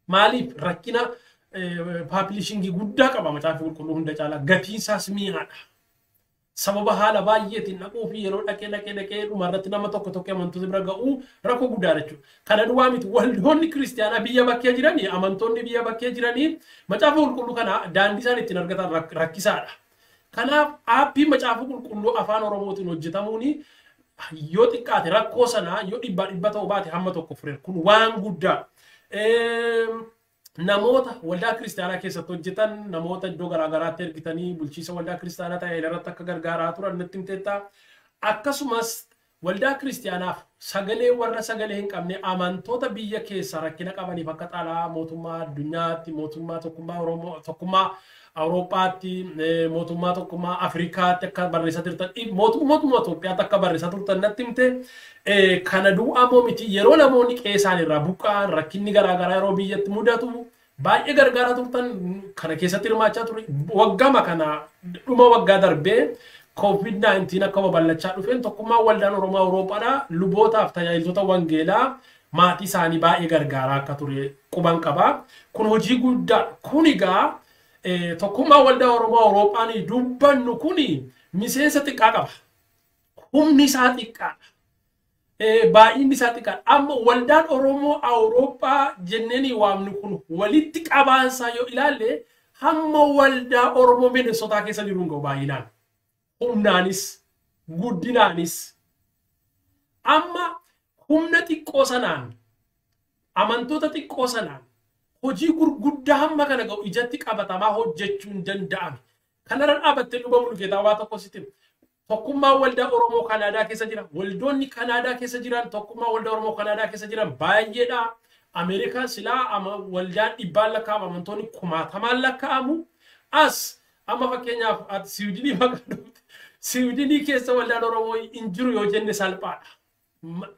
Maaliif rakkina paabilishingii guddaa qaba macaafa qulqulluu hunda caalaa gatiin isaas mi'aadha. Sababa haala baay'eetiin dhaquu fi yeroo dhaqee dhumarratti nama tokko amantoota bira ga'uu rakkoo guddaa jechuudha. Kana duwwaa miti waldoonni kiristaanaa biyya bakkee jiranii amantoonni biyya bakkee jiranii macaafa qulqulluu kana daandii isaan ittiin argatan rakkisaadha. Kanaaf aappii macaafa qulqulluu afaan Oromootiin hojjetamuun yoo xiqqaate rakkoo sanaa yoo dhibba ta'uu baate hamma tokko fure kun waan guddaa. Namoota waldaa kiristaanaa keessatti hojjetan namoota iddoo garaagaraatti ergitanii bulchiisa waldaa kiristaanaa ta'e irratti akka gargaaraa turan natti himteetta akkasumas waldaa kiristaanaaf sagalee warra sagalee hin qabne amantoota biyya keessa rakkina qabaniif akka xalaa mootummaa addunyaatti mootummaa tokkummaa Oromoo tokkummaa Awurooppaatti mootummaa tokkummaa Afrikaatti akka barreessaa turtan mootummaa Itoophiyaatti akka barreessaa turtan natti himte kana du'aa moo miti yeroo namoonni qeesaan irraa buqqa'an rakkinni garaagaraa yeroo biyyatti mudatu baay'ee gargaaraa turtan kana keessatti hirmaachaa ture waggama kana dhuma waggaa darbee COVID-19 akka babal'achaa dhufeen tokkummaa waldaan Oromoo Awurooppaadhaa lubootaaf tajaajiltoota wangeelaa maatii isaanii baay'ee gargaaraa akka ture quban qaba kun hojii guddaa kun egaa tokkummaa waldaa Oromoo Awurooppaan dubbannu kun miseensa xiqqaa qaba humni isaa xiqqaadha baay'inni isaa xiqqaadha amma waldaan Oromoo Awurooppaa jenneen waamnu kun walitti qabaansaa yoo ilaalle hamma waldaa Oromoo Minnesotaa keessa jiru hin ga'u baay'inaan humnaanis guddinaanis amma humna xiqqoo sanaan amantoota xiqqoo sanaan hojii gurguddaa hamma kana ga'u ijatti qabatamaa hojjechuu hin danda'ame kanarra dhaabattee luba mul'ataa waa tokko sitti tokkummaa waldaa Oromoo Kanaadaa keessa jira waldoonni Kanaadaa keessa jiran tokkummaa waldaa Oromoo Kanaadaa keessa jiran baay'eedha Ameerikaa silaa waldaan dhibbaan lakkaa'amu amantoonni kumaatamaan lakkaa'amu as amma fakkeenyaaf ati Siwiidinii maqaa Siwiidinii keessa waldaan Oromoo hin jiru yoo jenne salphaadha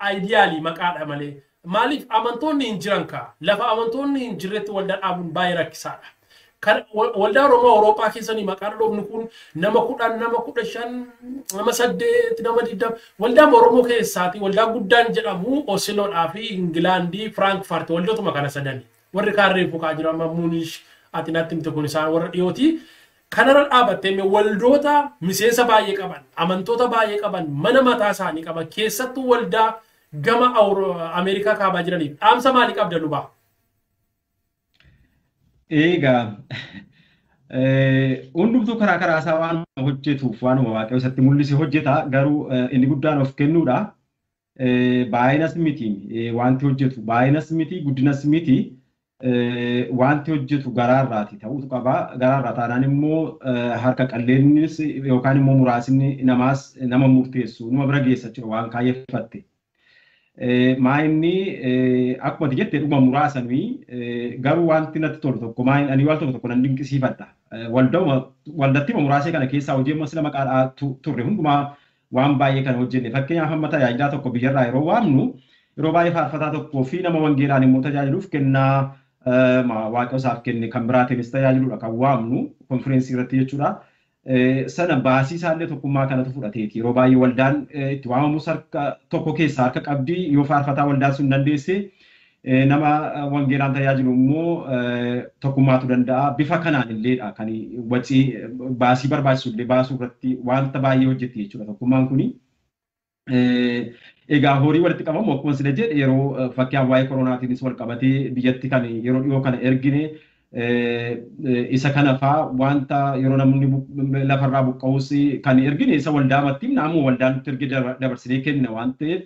aayidiyaalii maqaadha malee maaliif amantoonni hin jiran kaa lafa amantoonni hin jirretti waldaan dhaabuun baay'ee rakkisaadha kan waldaa Oromoo Awurooppaa keessanii maqaan dhoofnu kun nama 10 nama 15 nama 8 nama 20 waldaa Oromoo keessaati waldaa guddaan jedhamu Osloodhaa fi Ingilaandii Frankfurt waldootuma kana sadanii warri kaan reefu kaa jira amma Muunish ati natti himte kun isaan warra dhiyooti kanarra dhaabattee waldoota miseensa baay'ee qaban amantoota baay'ee qaban mana mataa isaanii qaban keessattuu waldaa gama Ameerikaa kaabaa jiraniif dhaamsa maalii qabda lubaa? Egaa hundumtuu karaa isaa waan hojjetuuf waanuma waaqayyo isatti mul'ise hojjeta garuu inni guddaan of kennuudha baay'inas miti wanti hojjetu baay'inas miti guddinas miti wanti hojjetu garaarraati ta'uu qaba garaarraa taanaan immoo harka qalleennis yookaan immoo muraasni nama murteessu nama bira geessa jechuudha waan kaayeffatte maayinni akkuma jettee dhuma muraasanii garuu wanti natti tolu tokko maayin ani waan tokko nan dinqisiifadha waldatti muraasee kana keessaa hojii amma sila maqaadhaa turre hundumaa waan baay'ee kana hojjenne fakkeenyaaf amma tajaajilaa tokko biyyarraa yeroo waamnu yeroo baay'ee faarfataa tokkoo fi nama wangeelaan immoo tajaajiluuf kennaa waaqa isaaf kenne kan biraatiinis tajaajiludha kan waamnu konfireensii irratti jechuudha. Sana baasii isaallee tokkummaa kanatu fudhateeti yeroo baay'ee waldaan itti waamamus harka tokko keessaa harka qabdii yoo faarfataa waldaan sun dandeesse nama wangeelaan tajaajilu immoo tokkummaatu danda'a bifa kanaan illeedha kan wacii baasii barbaachisu illee baasuu irratti wanta baay'ee hojjetti jechuudha tokkummaan kuni. Egaa horii walitti qabamu akkuma sila jedhe yeroo fakkiyaan waa'ee koronaatiinis wal qabatee biyyatti kan yeroo dhiyoo kana ergine isa kana faa wanta yeroo namni lafarraa buqqa'us kan ergine isa waldaamatti naamuu waldaan nutti erge dabarsinee kenna waan ta'eef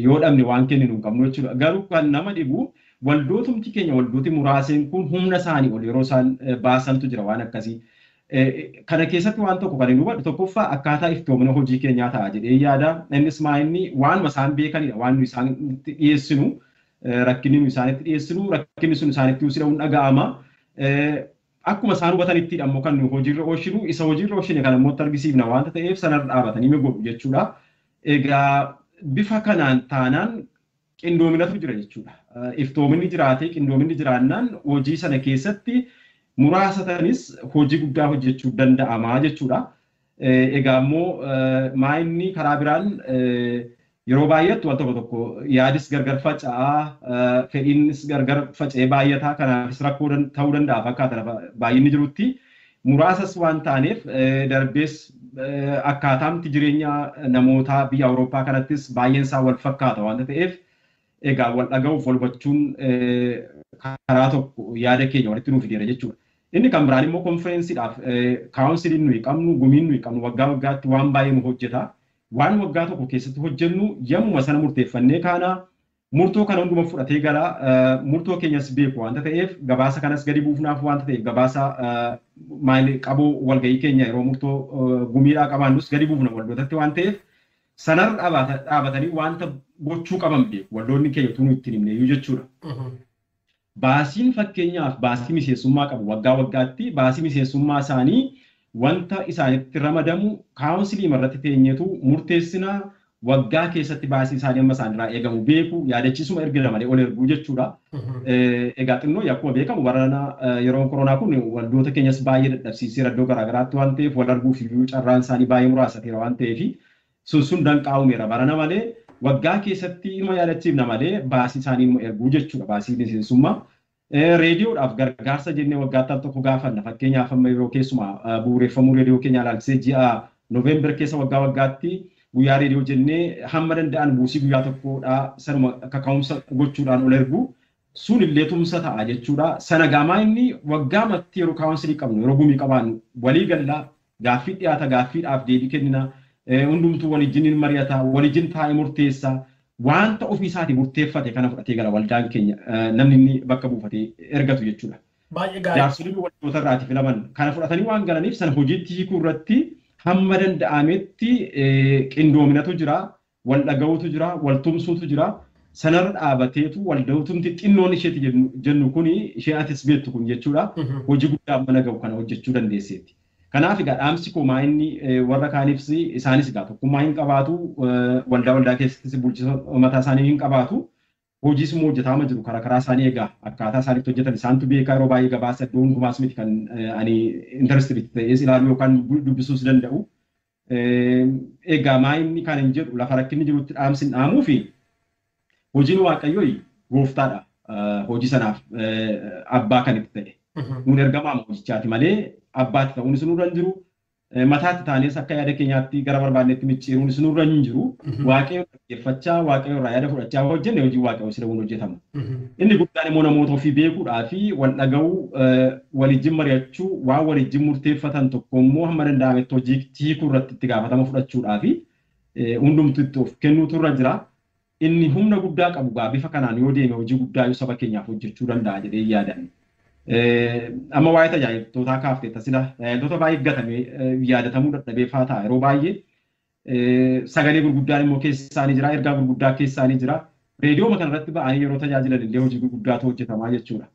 yoo dhabne waan kenninu hin qabnu jechuudha. Garuu kan nama dhibu waldootumti keenya waldooti muraaseen kun humna isaanii ol yeroo isaan baasantu jira waan akkasii. Kana keessatti waan tokko kan inni hubadhu tokkoffaa akkaataa iftoomina hojii keenyaa ta'a jedhee yaada. Innis maayinni waanuma isaan beekanidha waan nu isaanitti dhiyeessinu rakkinni nu isaanitti dhiyeessinu rakkinni sun isaanitti usiidhamuun dhaga'ama. Akkuma isaan hubatanittidha ammoo kan nu hojiirra oolchinu isa hojiirra oolchine kan ammoo argisiifna waanta ta'eef sanarra dhaabatanii mee godhu jechuudha. Egaa bifa kanaan taanaan qindoominatu jira jechuudha. Iftoominni jiraatee qindoominni jiraannaan hojii sana keessatti muraasa ta'anis hojii guddaa hojjechuu danda'ama jechuudha. Egaa immoo maayinni karaa biraan yeroo baay'attu waan tokko yaadis gargar faca'aa fedhiinis gargar faca'ee baay'ataa kanaafis rakkoo ta'uu danda'a fakkaata baay'inni jirutti muraasas waan taaneef darbees akkaataamti jireenya namootaa biyya Awurooppaa kanattis baay'een isaa wal fakkaata waan ta'eef egaa wal dhaga'uuf wal hubachuun karaa tokko yaada keenya walitti nuuf fideera jechuudha. Inni kan biraan immoo konferensiidhaaf kaawunsiliin nuyi qabnu gumiin nuyi qabnu waggaa waggaatti waan baay'ee nu hojjeta. Waan waggaa tokko keessatti hojjennu yommuma sana murteeffannee kaana murtoo kana hunduma fudhatee gara murtoo keenyas beeku wanta ta'eef gabaasa kanas gadi buufnaaf wanta ta'eef gabaasa maal qabuu walgahii keenya yeroo murtoo gumiidhaa qabaannus gadi buufna waldootatti waan ta'eef sanarra dhaabatanii wanta gochuu qaban beeku waldoonni keenya tunu ittiin himneeyyuu jechuudha. Baasiin fakkeenyaaf baasii miseensummaa qabu waggaa waggaatti baasii miseensummaa isaanii wanta isaanitti ramadamu kaawunsilii irratti teenyeetu murteessina waggaa keessatti baasii isaanii amma isaanirraa eegamu beeku yaadachiisuma ergina malee ol erguu jechuudha. Egaa xinnoo akkuma beekamu barana yeroon koronaa kun waldoota keenyas baay'ee dadhabsiisee iddoo garaagaraatti waan ta'eef wal arguuf carraan isaanii baay'ee muraasateera waan ta'eef sun danqaa'umeera barana malee waggaa keessatti ilma yaadachiifna malee baasii isaanii erguu jechuudha baasii miseensummaa. Reediyoodhaaf gargaarsa jennee waggaatti tokko gaafanna fakkeenyaaf amma yeroo keessumaa bu'uureffamuu reediyoo keenyaa ilaalchisee ji'a Nooveembar keessa waggaa waggaatti guyyaa reediyoo jennee hamma danda'an buusii guyyaa tokkodhaa sanuma kaka'umsa gochuudhaan ol ergu sun illee tumsa ta'a jechuudha. Sana gaamaa inni waggaamatti yeroo kaawunsilii qabnu yeroo gumii qabaannu walii gallaa gaaffii dhiyaata gaaffiidhaaf deebii kennina hundumtuu walijjin mari'ata walijjin taa'ee murteessa wanta ofii isaatii murteeffate kana fudhatee gara waldaan keenya namni inni bakka buufatee ergatu jechuudha. Baay'ee gaarii. Jaarsoliin waldoota irraati filaman kana fudhatanii waan galaniif sana hojiitti hiikuu irratti hamma danda'ametti qindoominatu jira, wal dhaga'uutu jira, wal tumsuutu jira. Sanarra dhaabateetu waldootumti xinnoon isheeti jennu kuni ishee atis beektu kun jechuudha. Hojii guddaa mana gahu kana hojjechuu dandeesseetti. Kanaaf egaa dhaamsi koo inni warra kaaniifis isaanis egaa tokkummaa hin qabaatu waldaa keessattis bulchisa mataa isaanii hin qabaatu hojiis immoo hojjetamaa jiru karaa isaanii egaa akkaataa isaaniitti hojjetan isaantu beekaa yeroo baay'ee gabaasa iddoo hundumaas miti kan ani intarestiitti ta'es ilaaluu yookaan dubbisuus danda'u. Egaa inni kan hin jedhu lafa rakkinni jirutti dhaamsi hin dhaamuu fi hojiin waaqayyoo gooftaadha hojii sanaaf abbaa kan itti ta'e. Kun ergamaa hojichaati malee abbaatti ta'uun sunurra hin jiru. Mataatti taanes akka yaada keenyaatti gara barbaannetti micciiruun sunurra hin jiru. Waaqayyo dhaggeeffachaa waaqayyo irraa yaada fudhachaa hojjenne hojii waaqayyo sirriin hojjetama. Inni guddaan immoo namoota ofii beekuudhaa fi wal dhaga'uu walijjin mari'achuu waan walijjin murteeffatan tokko immoo hamma danda'ametti hojii hiikuu irratti itti gaafatama fudhachuudhaa fi hundumtu itti of kennuutu irra jira. Inni humna guddaa qabu bifa kanaan yoo deeme hojii guddaa saba keenyaaf hojjechuu danda'a jedhee yaadan. Amma waa'ee tajaajiltootaa kaaftee tasila tajaajiltoota baay'ee gatamee yaadatamuu dadhabee fa'aa ta'a yeroo baay'ee sagalee gurguddaan immoo keessa isaanii jira ergaa gurguddaa keessa isaanii jira reediyoo kanarratti ba'anii yeroo tajaajilan illee hojii gurguddaatu hojjetamaa jechuudha.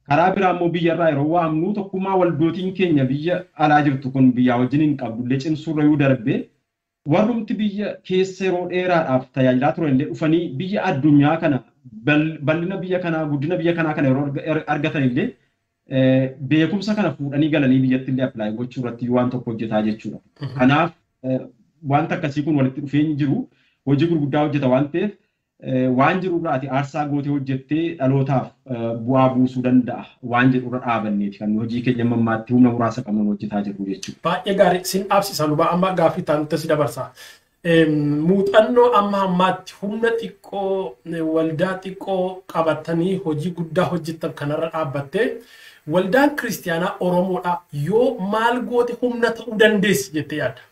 Karaa biraa immoo biyyarraa yeroo waamnu tokkummaa waldootiin keenya biyya alaa jirtu kun biyyaa wajjin hin qabdu illee cimsuurra yoo darbee warrumti biyya keessa yeroo dheeraadhaaf tajaajilaa turan illee dhufanii biyya addunyaa kana bal'ina biyya kanaa guddina biyya kanaa kana yeroo argatan illee beekumsa kana fuudhanii galanii biyyatti illee appilaayi gochuu irratti waan tokko hojjetaa jechuudha. Kanaaf wanta akkasii kun walitti dhufeenyi jiru hojii gurguddaa hojjeta waan ta'eef waan jiru irraati aarsaa gootee hojjettee dhalootaaf bu'aa buusuu danda'a waan jedhu irra dhaabanneeti kan hojii keenya mammaatti humna muraasa qabnu hojjetaa jirru jechuudha. Baay'ee gaarii sin dhaabsisan lubaa amma gaaffii taanutti si dabarsa. Muuxannoo amma ammaatti humna xiqqoo waldaa xiqqoo qabatanii hojii guddaa hojjetan kanarra dhaabbattee waldaan kiristiyaanaa Oromoodha yoo maal goote humna ta'uu dandeessi jettee yaadda?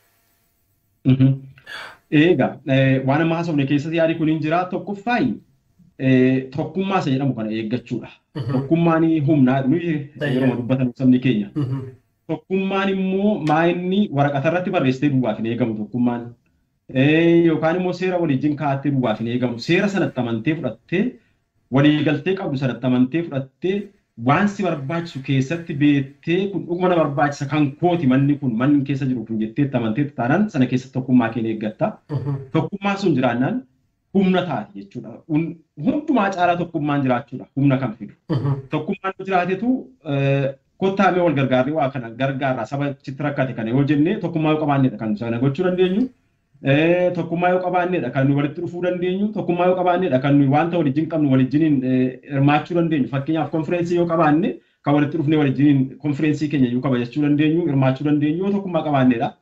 Egaa waan amma haasofne keessatti yaadi kun hin jira tokkoffaayi tokkummaa isa jedhamu kana eeggachuudha. Tokkummaan humnaa yeroo dubbatan sabni keenya. Tokkummaan immoo maayinni waraqata irratti barreessitee duwwaaf hin eegamu tokkummaan. Yookaan immoo seera waliin kaa'attee duwwaaf hin eegamu. Seera sanatti amantee fudhattee waliigaltee qabdu sanatti amantee fudhattee waan si barbaachisu keessatti beektee kun dhuguma na barbaachisa kan kooti manni kun manni keessa jiru kun jettee amantee taanaan sana keessatti tokkummaa kee eeggatta. Tokkummaan sun jiraannaan humna taati jechuudha. Hundumaa caalaa tokkummaan jiraachuudha humna kan fidu. Tokkummaan jiraatetu kottaamee wal gargaarree waa kana gargaarraa saba chitti rakkate kana yoo jennee tokkummaa yoo qabaannedha kan sana gochuu dandeenyu. Tokkummaa yoo qabaannedha kan nuyi walitti dhufuu dandeenyu. Tokkummaa yoo qabaannedha kan nuyi wanta waliin qabnu waliin hirmaachuu dandeenyu. Fakkeenyaaf konfireensii yoo qabaanne kan walitti dhufnee waliin konfireensii keenya yoo kabajachuu dandeenyu hirmaachuu dandeenyu yoo tokkummaa qabaannedha.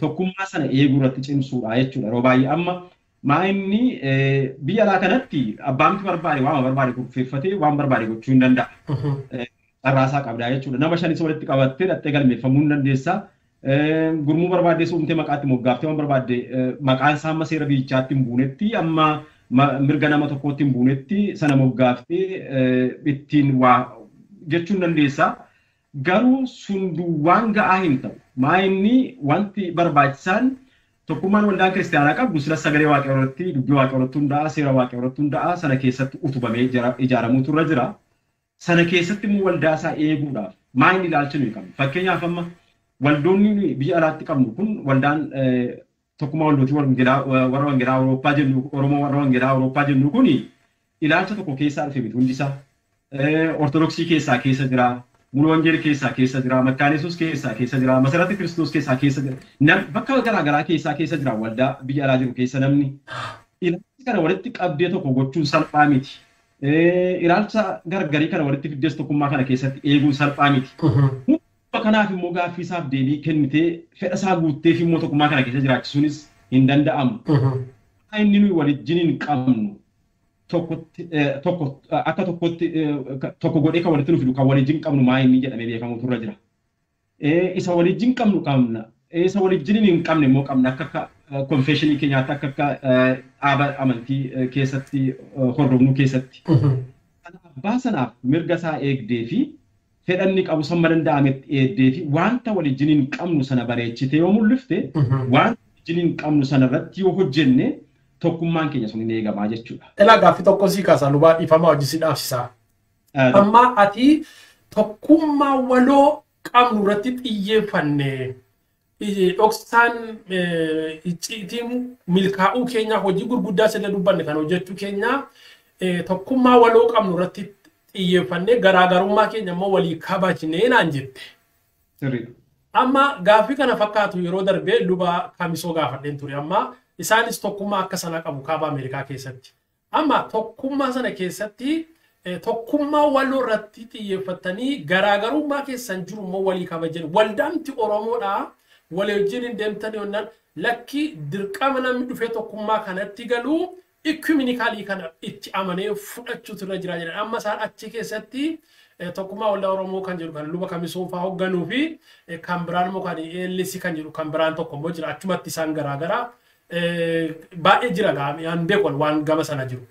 Tokkummaa sana eeguu irratti cimsuudha jechuudha. Yeroo baay'ee amma maayinni biyya alaa kanatti abbaamti barbaade waan barbaade kurfeeffatee waan barbaade gochuu hin danda'a. Carraasaa qabdaa jechuudha. Nama shanis walitti qabattee dhattee galmeeffamuu hin dandeessaa. Gurmuu barbaadde suumtee maqaatti moggaaftee waan barbaadde maqaan isaa amma seera biyyichaatti hin buunetti amma mirga nama tokkootti hin buunetti sana moggaaftee ittiin waa jechuun dandeessa. Garuu sun duwwaan ga'aa hin ta'u. Maa inni wanti barbaachisaan tokkummaan waldaan kiristaanaa qabdu sila sagalee waaqayyoo irratti dubbii waaqayyoo irratti hundaa'a seera waaqayyoo irratti hundaa'a sana keessatti utubamee ijaaramuutu irra jira. Sana keessatti immoo waldaa isaa eeguudhaaf maa inni ilaalcha nuyi qabnu. Fakkeenyaaf amma waldoonni biyya alaatti qabnu kun waldaan tokkummaa waldootii warra wangeelaa Awurooppaa jennu Oromoo warra wangeelaa Awurooppaa jennu kun ilaalcha tokko keessaa dhufe miti hundisaa. Ortodoksii keessaa keessa jira. Mulu wangeelii keessaa keessa jira, Makkaan Yesuus keessaa keessa jira, Masarati Kiristoos keessaa keessa jira. Bakka garaagaraa keessaa keessa jira waldaa biyya alaa jiru keessa namni. Ilaalcha kana walitti qabdee tokko gochuun salphaa miti. Ilaalcha gargarii kana walitti fiddees tokkummaa kana keessatti eeguun salphaa miti. Kanaaf immoo gaaffii isaaf deebii kennitee fedha isaa guutteef immoo tokkummaa kana keessa jiraachisuunis hin danda'amu. Inni nuyi walijjiniin qabnu akka tokko godhee kan walitti nu fidu kan walijjin qabnu maa inni jedhamee beekamutu irra jira. Isa walijjin qabnu qabna. Isa walijjiniin hin qabne immoo qabna akka konfeeshinii keenyaatti akka dhaaba amantii keessatti hordofnu keessatti. Abbaa sanaaf mirga isaa eegdee fi fedhanni qabu samma danda'ametti eegdee fi wanta walijjiniin qabnu sana bareechitee yoo mul'ifte wanta walijjiniin qabnu sana irratti yoo hojjenne tokkummaan keenya sun hin eegamaa jechuudha. Ilaa gaaffii tokko sii kaasaa lubaa dhiifamaa hojii si dhaabsisaa. Amma ati tokkummaa waloo qabnu irratti xiyyeeffanne dhoksaan icciitiin milkaa'uu keenya hojii gurguddaa sirna dubbanne kan hojjechuu keenya tokkummaa waloo qabnu irratti xiyyeeffanne garaagarummaa keenya immoo walii kabajnee naan jette. Amma gaaffii kana fakkaatu yeroo darbee lubaa kamisoo gaafadheen ture amma isaanis tokkummaa akka sana qabu kaaba Ameerikaa keessatti. Amma tokkummaa sana keessatti tokkummaa waloo irratti xiyyeeffatanii garaagarummaa keessan jiru immoo walii kabajan. Waldaanti Oromoodhaa walii wajjin hin deemtanii yonnaan lakkii dirqama namni dhufee tokkummaa kanatti galuu ikkuminikaalii kana itti amanee fudhachuutu irra jira jedhan. Amma isaan achi keessatti tokkummaa waldaa Oromoo kan jedhu kan luba kamisoo fa'aa hoogganuu fi kan biraan immoo kan eellisii kan jedhu kan biraan tokko immoo jira. Achumatti isaan garaagaraa baay'ee jira gaami'aan beekon waan gama sana jiru.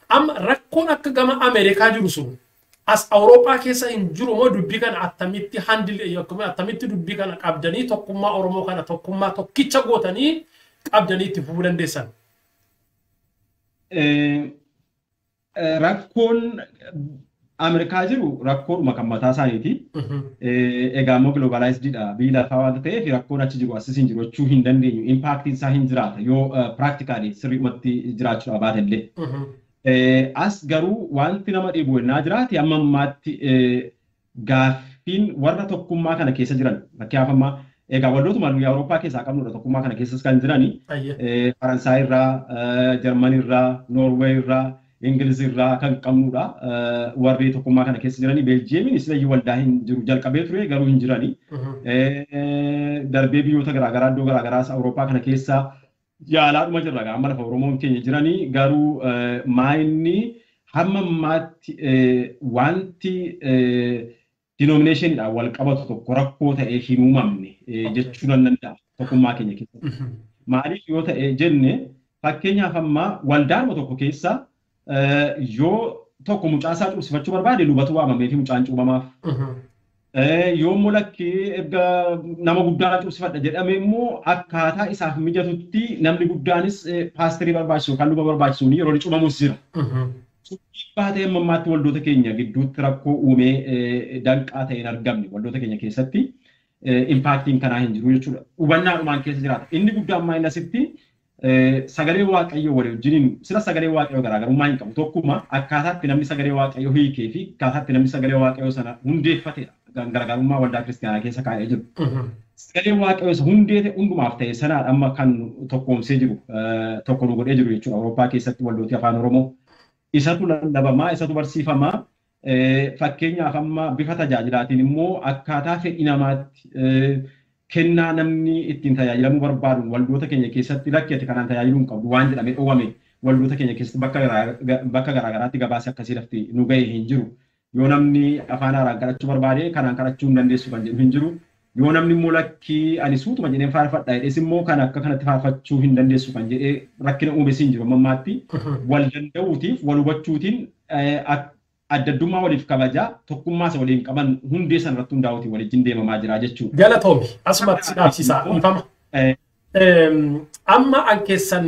Amma rakkoon akka gama Ameerikaa jiru sun as Awurooppaa keessa hin jiru moo dubbii kana attamitti handil yookiin attamitti dubbii kana qabdanii tokkummaa Oromoo kana tokkummaa tokkicha gootanii qabdanii itti fufuu dandeessan. Rakkoon Ameerikaa jiru rakkoodhuma kan mataa isaaniiti. Egaa immoo globalizedidha. Biyyi lafaa waan ta'eef rakkoon achi jiru asis hin jiru jechuu hin dandeenyu. Impaaktiin isaa hin jiraata yoo practically sirriitti jiraachuu baate illee. As garuu wanti nama dhibu yennaa jiraate amma ammaatti gaaffiin warra tokkummaa kana keessa jiran fakkeenyaaf amma egaa waldootuma biyya Awurooppaa keessaa qabnudha tokkummaa kana keessas kan jirani Faransaay irraa, Jarmanii irraa, Noorweey irraa, Ingiliz irraa kan qabnudha. Warri tokkummaa kana keessa jirani Beeljiyeemiin islayyuu waldaa hin jiru jalqabee ture garuu hin jirani. Darbee biyyoota garaagaraa iddoo garaagaraas Awurooppaa kana keessaa yaalaadhuma jirra amma lafa Oromoon keenya jiranii garuu maayinni hamma ammaatti wanti denominationidhaan wal qabatu tokko rakkoo ta'ee hin uumamne jechuu nan danda'a tokkummaa keenya keessatti. Maaliif yoo ta'e jenne fakkeenyaaf amma waldaanuma tokko keessa yoo tokko mucaasaa cuubsifachuu barbaade lubatu waamamee fi mucaan cuubamaaf. Yoo mul'akki erga nama guddaan cuubsifadha jedhame immoo akkaataa isaaf mijatutti namni guddaanis paasterii barbaachisu yookaan luba barbaachisuun yeroo cuubamus jira. Dhiibbaa ta'e ammaatti waldoota keenya gidduutti rakkoo uumee danqaa ta'e hin argamne waldoota keenya keessatti impaaktiin kanaa hin jiru jechuudha. Hubannaadhumaan keessa jiraata. Inni guddaan ammaa inni asitti sagalee waaqayyoo walii wajjiniin sila sagalee waaqayyoo garaagarummaa hin qabu. Tokkuma akkaataatti namni sagalee waaqayyoo hiikee fi akkaataatti namni sagalee waaqayyoo sana hundeeffatedha. Garaagarummaa waldaa kiristaanaa keessa kaa'ee jiru. Sagalee waaqayyoo hundeete hundumaaf ta'e sanaadha amma kan tokkoomsee jiru tokko nu godhee jiru jechuudha. Awurooppaa keessatti waldooti afaan Oromoo isatu lallabamaa isatu barsiifamaa fakkeenyaaf amma bifa tajaajilaatiin immoo akkaataa fedhii namaatti kennaa namni ittiin tajaajilamuu barbaadu waldoota keenya keessatti lakkete kanaan tajaajiluu hin qabdu waan jedhamee dhoowwame waldoota keenya keessatti bakka garaagaraatti gabaasee akkasii lafti nu ga'e hin jiru. Yoo namni afaan haaraan kadhachuu barbaade kanaan kadhachuu hin dandeessu kan jedhu hin jiru. Yoo namni immoo lakkii ani suutuma jedheen faarfadha jedhees immoo kan akka kanatti faarfachuu hin dandeessu kan jedhee rakkina uume siin jiru mammaatti wal danda'uutiif wal hubachuutiin addaddummaa waliif kabajaa tokkummaa isa waliin qaban hundee sana irratti hundaa'uutiin waliin deemamaa jira jechuudha. Galatoomi asumatti si dhaabsisaa ifama. Amma an keessan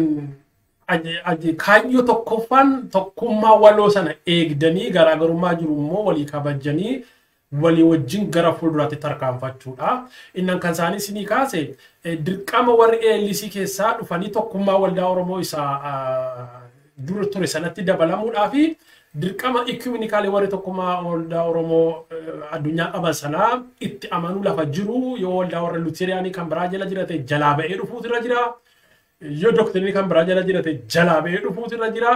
kaayyoo tokkoffaan tokkummaa waloo sana eegdanii garaagarummaa jiru immoo walii kabajanii walii wajjin gara fuulduraatti tarkaanfachuudha. Innan kan isaanii isinii kaase dirqama warri eellisii keessaa dhufanii tokkummaa waldaa Oromoo isaa dura ture sanatti dabalamuudhaa fi dirqama ikumenikaalii warri tokkummaa waldaa Oromoo addunyaa qaban sanaa itti amanuu lafa jiru yoo waldaa warra Luteriyaanii kan biraa jala jirate jalaa ba'ee dhufuutu irra jira. Yoo doktrinii kan biraa jala jirate jalaa ba'ee dhufuutu irra jira.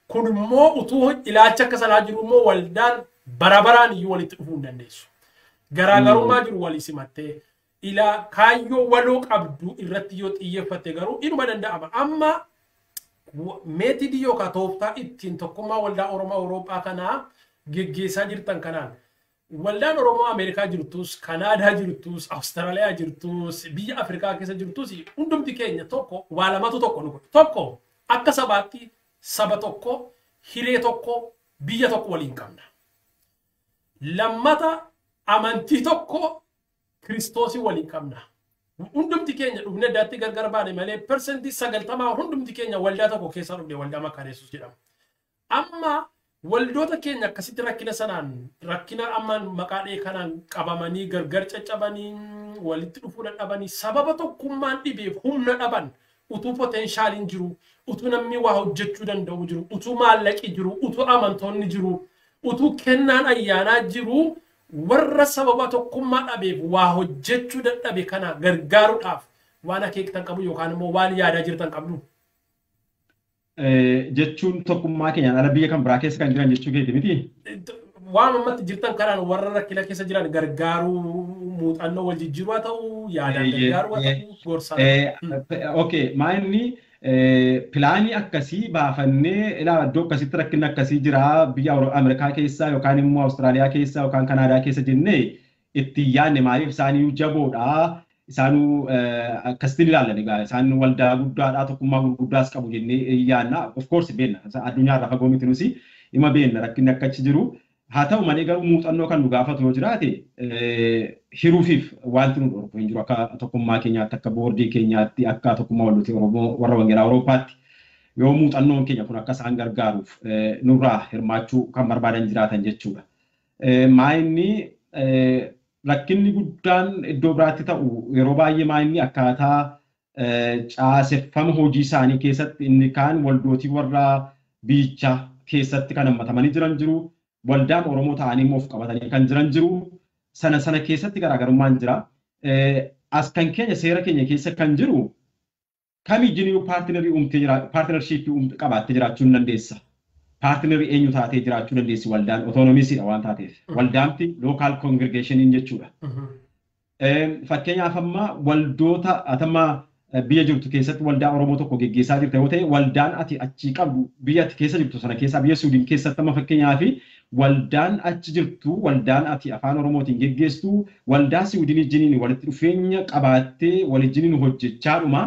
Kun immoo utuu ilaacha akka sanaa jiru immoo waldaan barabaraan iyyuu walitti dhufuu hin dandeessu. Garaagarummaa jiru walii simattee kaayyoo waloo qabdu irratti yoo xiyyeeffatte garuu inuma danda'ama. Amma meetidii yookaan tooftaa ittiin tokkummaa waldaa Oromoo Awurooppaa kanaa geggeessaa jirtan kanaan waldaan Oromoo Ameerikaa jirtus, Kanaadaa jirtus, Awustiraaliyaa jirtus, biyya Afrikaa keessa jirtus hundumti keenya tokko waa lamatu tokko nu godhu. Tokko akka sabaatti saba tokko, hiree tokko, biyya tokko waliin qabna. Lammata amantii tokko Kiristoosii waliin qabna. Hundumti keenya dhufne addaatti gargar baane malee persentii 90 hundumti keenya waldaa tokko keessa dhufne waldaa Makkaana Yesuus jedhama. Amma waldoota keenya akkasitti rakkina sanaan rakkina ammaan maqaadhee kanaan qabamanii gargar caccabanii walitti dhufuu dadhabanii sababa tokkummaan dhibeef humna dhaban utuu potenshaaliin jiru utuu namni waa hojjechuu danda'u jiru utuu maallaqi jiru utuu amantoonni jiru utuu kennaan ayyaanaa jiru warra sababa tokkummaa dhabeef waa hojjechuu dadhabe kana gargaaruudhaaf waan akeektan qabu yookaan immoo waan yaadaa jirtan qabdu. Jechuun tokkummaa keenyaan ala biyya kan biraa keessa kan jiran jechuu keeti miti. Waan ammatti jirtan kanaan warra rakkina keessa jiran gargaaruu muuxannoo wal jijjiiruu haa ta'u yaadaan gargaaruu haa ta'u gorsaa. Okay, maa'inni pilaanii akkasii baafannee ilaa iddoo akkasitti rakkinni akkasii jira biyya Ameerikaa keessa yookaan immoo Awustiraaliyaa keessa yookaan Kanaadaa keessa jennee itti yaadne maaliif isaanii jaboodha. Isaanuu akkasitti ilaalan egaa isaan waldaa guddaadhaa tokkummaa gurguddaas qabu jennee yaadna. Of course beenna addunyaa irraa fagoo miti nusi ima beenna rakkinni akka achi jiru. Haa ta'u malee garuu muuxannoo kan nu gaafatu yoo jiraate hiruufiif wanti nu dhorku hin jiru akka tokkummaa keenyaatti akka boordii keenyaatti akka tokkummaa waldoota Oromoo warra wangeelaa Awuroopaatti yoo muuxannoon keenya kun akka isaan gargaaruuf nurraa hirmaachuu kan barbaadan jiraatan jechuudha. Maa'inni rakkinni guddaan iddoo biraatti ta'u yeroo baay'ee maa'inni akkaataa caaseffama hojii isaanii keessatti inni kaan waldootii warra biichaa keessatti kan hammatamanii jiran jiru. Waldaan Oromoo ta'anii immoo of qabatanii kan jiran jiru sana keessatti garaagarummaan jira. As kan keenya seera keenya keessa kan jiru kamiyyuu paartinarii uumtee jira paartinarshiippii qabaattee jiraachuu hin dandeessa. Paartinarii eenyu taatee jiraachuu dandeessi waldaan otoonomiisiidha waan taateef. Waldaanti lookaal koongirgeeshiniin jechuudha. Fakkeenyaaf amma waldoota atamma biyya jirtu keessatti waldaa Oromoo tokko geggeessaa jirte yoo ta'e waldaan ati achi qabdu biyya ati keessa jirtu sana keessaa biyya Suudiin keessatti amma fakkeenyaaf waldaan achi jirtu waldaan ati afaan Oromootiin geggeesstu waldaa Suudiin wajjiniin walitti dhufeenya qabaattee waliin hojjechaadhuma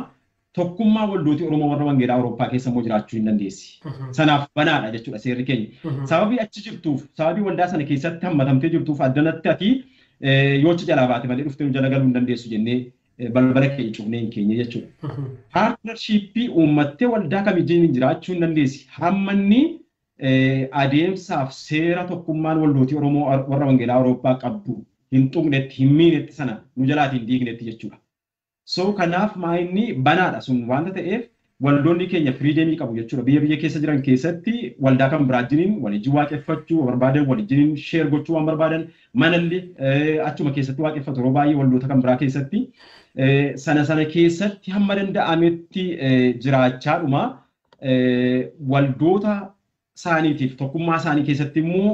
tokkummaa waldootii Oromoo warra wangeelaa Awurooppaa keessa immoo jiraachuu hin dandeessi. Sanaaf banaadha jechuudha seerri keenya. Sababii achi jirtuuf sababii waldaa sana keessatti hammatamtee jirtuuf addanatti ati yoo achi jalaa baate malee dhuftee jala galuu hin dandeessu jennee balbala keenya cufnee hin keenye jechuudha. Paartinarshiippii uummattee waldaa kamiyyuu jiraachuu hin dandeessi. Hammanni adeemsaaf seera tokkummaan waldootii Oromoo warra wangeelaa Awurooppaa qabdu hin tuqnetti hin miinetti sana nu jalaatiin hin diignetti jechuudha. So kanaaf maa'inni banaadha sun waanta ta'eef waldoonni keenya firiideemii qabu jechuudha. Biyya keessa jiran keessatti waldaa kan biraajiniin waliin waaqeffachuu barbaadan waliin sheer gochuu waan barbaadan manallee achuma keessatti waaqeffatu yeroo baay'ee waldoota kan biraa keessatti sana keessatti hamma danda'ametti jiraachaadhuma waldoota isaaniitiif tokkummaa isaanii keessatti immoo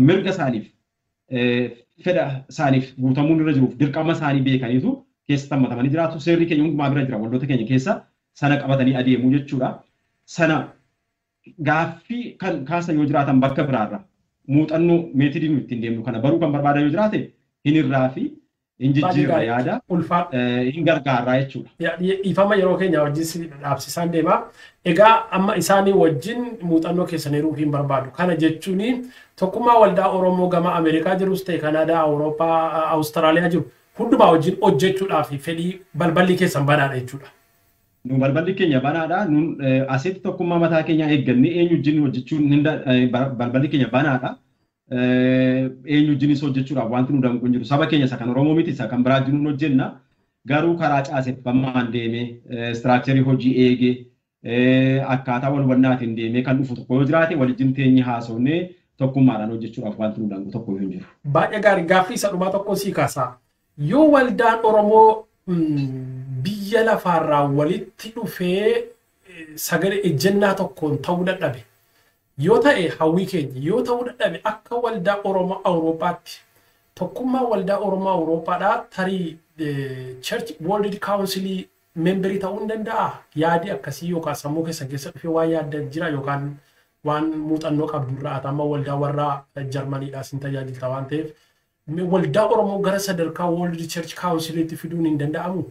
mirga isaaniif fedha isaaniif guutamuun irra jiruuf dirqama isaanii beekaniitu keessatti hammatamanii jiraatu. Seerri keenya hundumaa bira jira waldoota keenya keessa sana qabatanii adeemuu jechuudha. Sana gaaffii kan kaasan yoo jiraatan bakka biraarra muuxannoo meetidii nuti ittiin deemnu kana baruu kan barbaadan yoo jiraate hin irraa fi injijjiirra yaada hin gargaarraa jechuudha. Ifama yeroo keenya wajjin dhaabsisaan deema. Egaa amma isaanii wajjin muuxannoo keessaniiruu hin barbaadu. Kana jechuun tokkummaa waldaa Oromoo gama Ameerikaa jirus ta'e Kanaadaa, Awurooppaa, Awustiraaliyaa jiru hundumaa wajjin hojjechuudhaaf fedhii balballi keessan banaadha jechuudha. Nu balballi keenya banaadha. Nun asitti tokkummaa mataa keenyaa eeggannee eenyu wajjin hojjechuun balballi keenya banaadha. Eenyu wajjinis hojjechuudhaaf wanti nu danqu hin jiru. Saba keenya isa kan Oromoo miti isa kan biraa jiru hojjenna. Garuu karaa caaseffamaan deemee istiraakcharii hojii eegee akkaataa wal hubannaatiin deemee kan dhufu tokko yoo jiraate waliin teenyee haasofnee tokkummaadhaan hojjechuudhaaf wanti nu danqu tokko hin jiru. Baay'ee gaarii gaaffii isa dhumaa tokko sii kaasaa. Yoo waldaan Oromoo biyya lafaarraa walitti dhufee sagalee ejjennaa tokkoon ta'uu dadhabe. Yoo ta'e hawwii keenya yoo ta'uu dadhabe akka waldaa Oromoo Awurooppaatti tokkummaa waldaa Oromoo Awurooppaadhaa tarii Church World Council memberii ta'uu hin danda'a. Yaadi akkasii yookaan sammuu keessa dhufee waan yaadda jira yookaan waan muuxannoo qabdu irraa amma waldaa warra Jarmaniidhaas hin tajaajilta waan ta'eef waldaa Oromoo gara sadarkaa World Church Councilitti fiduun hin danda'amu.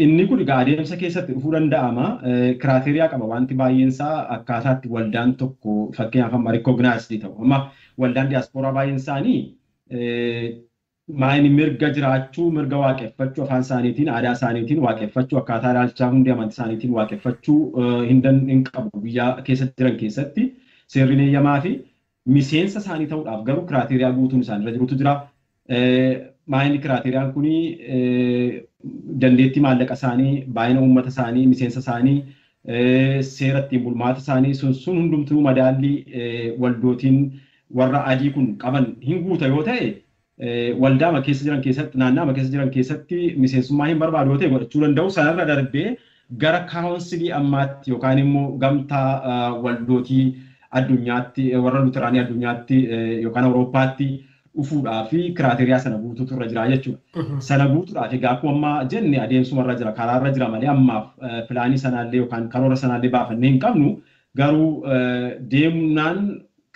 Inni kun egaa adeemsa keessatti dhufuu danda'ama. Kiraateriyaa qaba wanti baay'eensaa akkaataatti waldaan tokko fakkeenyaaf amma rikognaayisdii ta'u. Amma waldaan diyaaspooraa baay'een isaanii maayini mirga jiraachuu, mirga waaqeffachuu afaan isaaniitiin, aadaa isaaniitiin waaqeffachuu, akkaataa ilaalchaa hundi amantii isaaniitiin waaqeffachuu hin qabu biyya keessa jiran keessatti seerri eeyyamaa fi miseensa isaanii ta'uudhaaf garuu kiraateriyaa guutuun isaanirra jirutu jira. Maayini kiraateriyaan kuni dandeettii maallaqa isaanii, baay'ina uummata isaanii, miseensa isaanii, seera ittiin bulmaata isaanii sun hundumtuu madaallii waldootiin warra adii kun qaban hin guuta yoo ta'e waldaama keessa jiran keessatti naannaama keessa jiran keessatti miseensummaa hin barbaadu yoo ta'e godhachuu danda'u. Sanarra darbee gara kaawunsilii ammaatti yookaan immoo gamtaa waldootii addunyaatti warra Luteraanii addunyaatti yookaan Awurooppaatti dhufuudhaa fi kiraateriyaa sana guutuutu irra jira jechuudha. Sana guutuudhaaf egaa akkuma ammaa jenne adeemsumarra jira karaarra jira malee ammaaf pilaanii sanaallee yookaan karoora sanaallee baafannee hin qabnu. Garuu deemnaan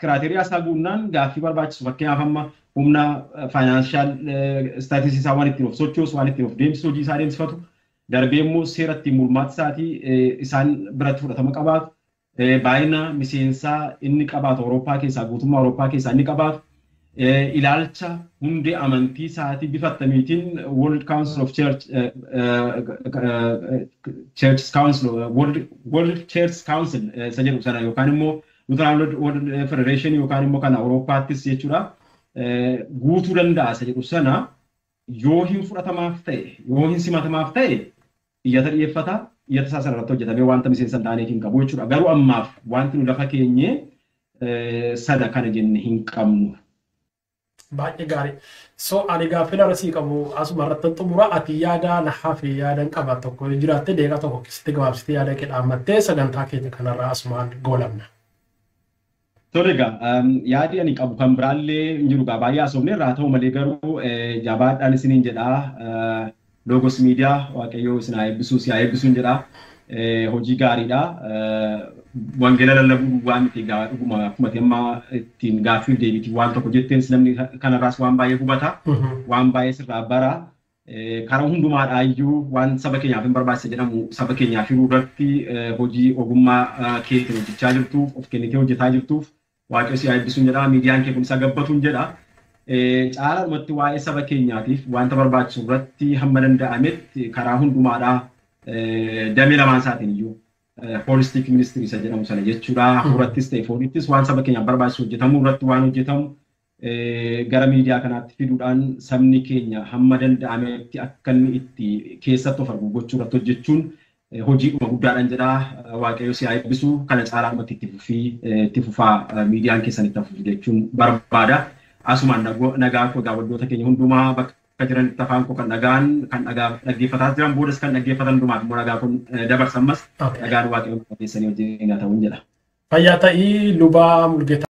kiraateriyaa isaa guunnaan gaaffii barbaachisu fakkeenyaaf amma humna faayinaanshaal istaatistiksii waan ittiin of sochoosu waan ittiin of deemsisu hojii isaa deemsifatu darbee immoo seera ittiin bulmaata isaatii isaan biratti fudhatama qabaatu baay'ina miseensaa inni qabaatu Awurooppaa keessaa guutummaa Awurooppaa keessaa inni qabaatu ilaalcha hundee amantii isaatii bifa attamiitiin World Council of Church World Church Council isa jedhu sana yookaan immoo Lutheran World Federation yookaan immoo kan Awurooppaattis jechuudha. Guutuu danda'a isa jedhu sana yoo hin fudhatamaaf ta'e yoo hin simatamaaf ta'e iyyata dhiyeeffata iyyata isaa sana irratti hojjetamee wanta miseensa hin taaneef hin qabu jechuudha. Garuu ammaaf wanti nu lafa keenye sada kana jenne hin qabnu. Baay'ee gaarii. So ani gaaffii larasii qabu asuma irratti xumura ati yaada nahaa fi yaada qaba tokko jiraatte deeqa tokko keessatti gabaabsitee yaada kee dhaammattee sagantaa keenya kanarraa asumaan goolabna. Tolega, yaadi ani qabu kan biraallee hin jiru baay'ee haasofne irraa ta'u malee garuu jabaadhaan isiniin jedhaa Logos Miidiyaa Waaqayyoo isin haa eebbisuu si haa eebbisuun jedhaa hojii gaariidha. Wangeela lallabuu waan itti dhuguma akkuma amma ittiin gaaffii deebiitii waan tokko jetteen namni kanarraas waan baay'ee hubata waan baay'ee sirraa bara karaa hundumaadhaa iyyuu waan saba keenyaaf hin barbaachisa jedhamu saba keenyaaf hiruu irratti hojii ogummaa keetiin hojjechaa jirtuuf of kennitee hojjetaa jirtuuf Waaqayyo si haa eebbisuun jedhaa miidiyaan kee kun isa gabbatuun jedhaa caalumatti waa'ee saba keenyaatiif wanta barbaachisu irratti hamma danda'ametti karaa hundumaadhaa damee lamaan isaatiin iyyuu holistic ministry isa jedhamu sana jechuudha. Hafuurattis ta'e foonittis waan saba keenyaaf barbaachisu hojjetamu irratti waan hojjetamu gara miidiyaa kanaatti fiduudhaan sabni keenya hamma danda'ametti akka inni itti keessatti of argu gochuu irratti hojjechuun hojiidhuma guddaadhaan jedhaa Waaqayyo si haa eebbisu kana caalumatti itti fufaa miidiyaan keessan itti fufu jechuun barbaada. Asumaan nagaa koo waldoota keenya hundumaa bakka jiranitti afaan koo kan dhaggeeffataa jiran boodas kan dhaggeeffatan hundumaaf immoo nagaa kun dabarsammas nagaan Waaqayyo keessanii wajjin ta'uun jedha. Fayyaa ta'ii lubaa Mulgeetaa.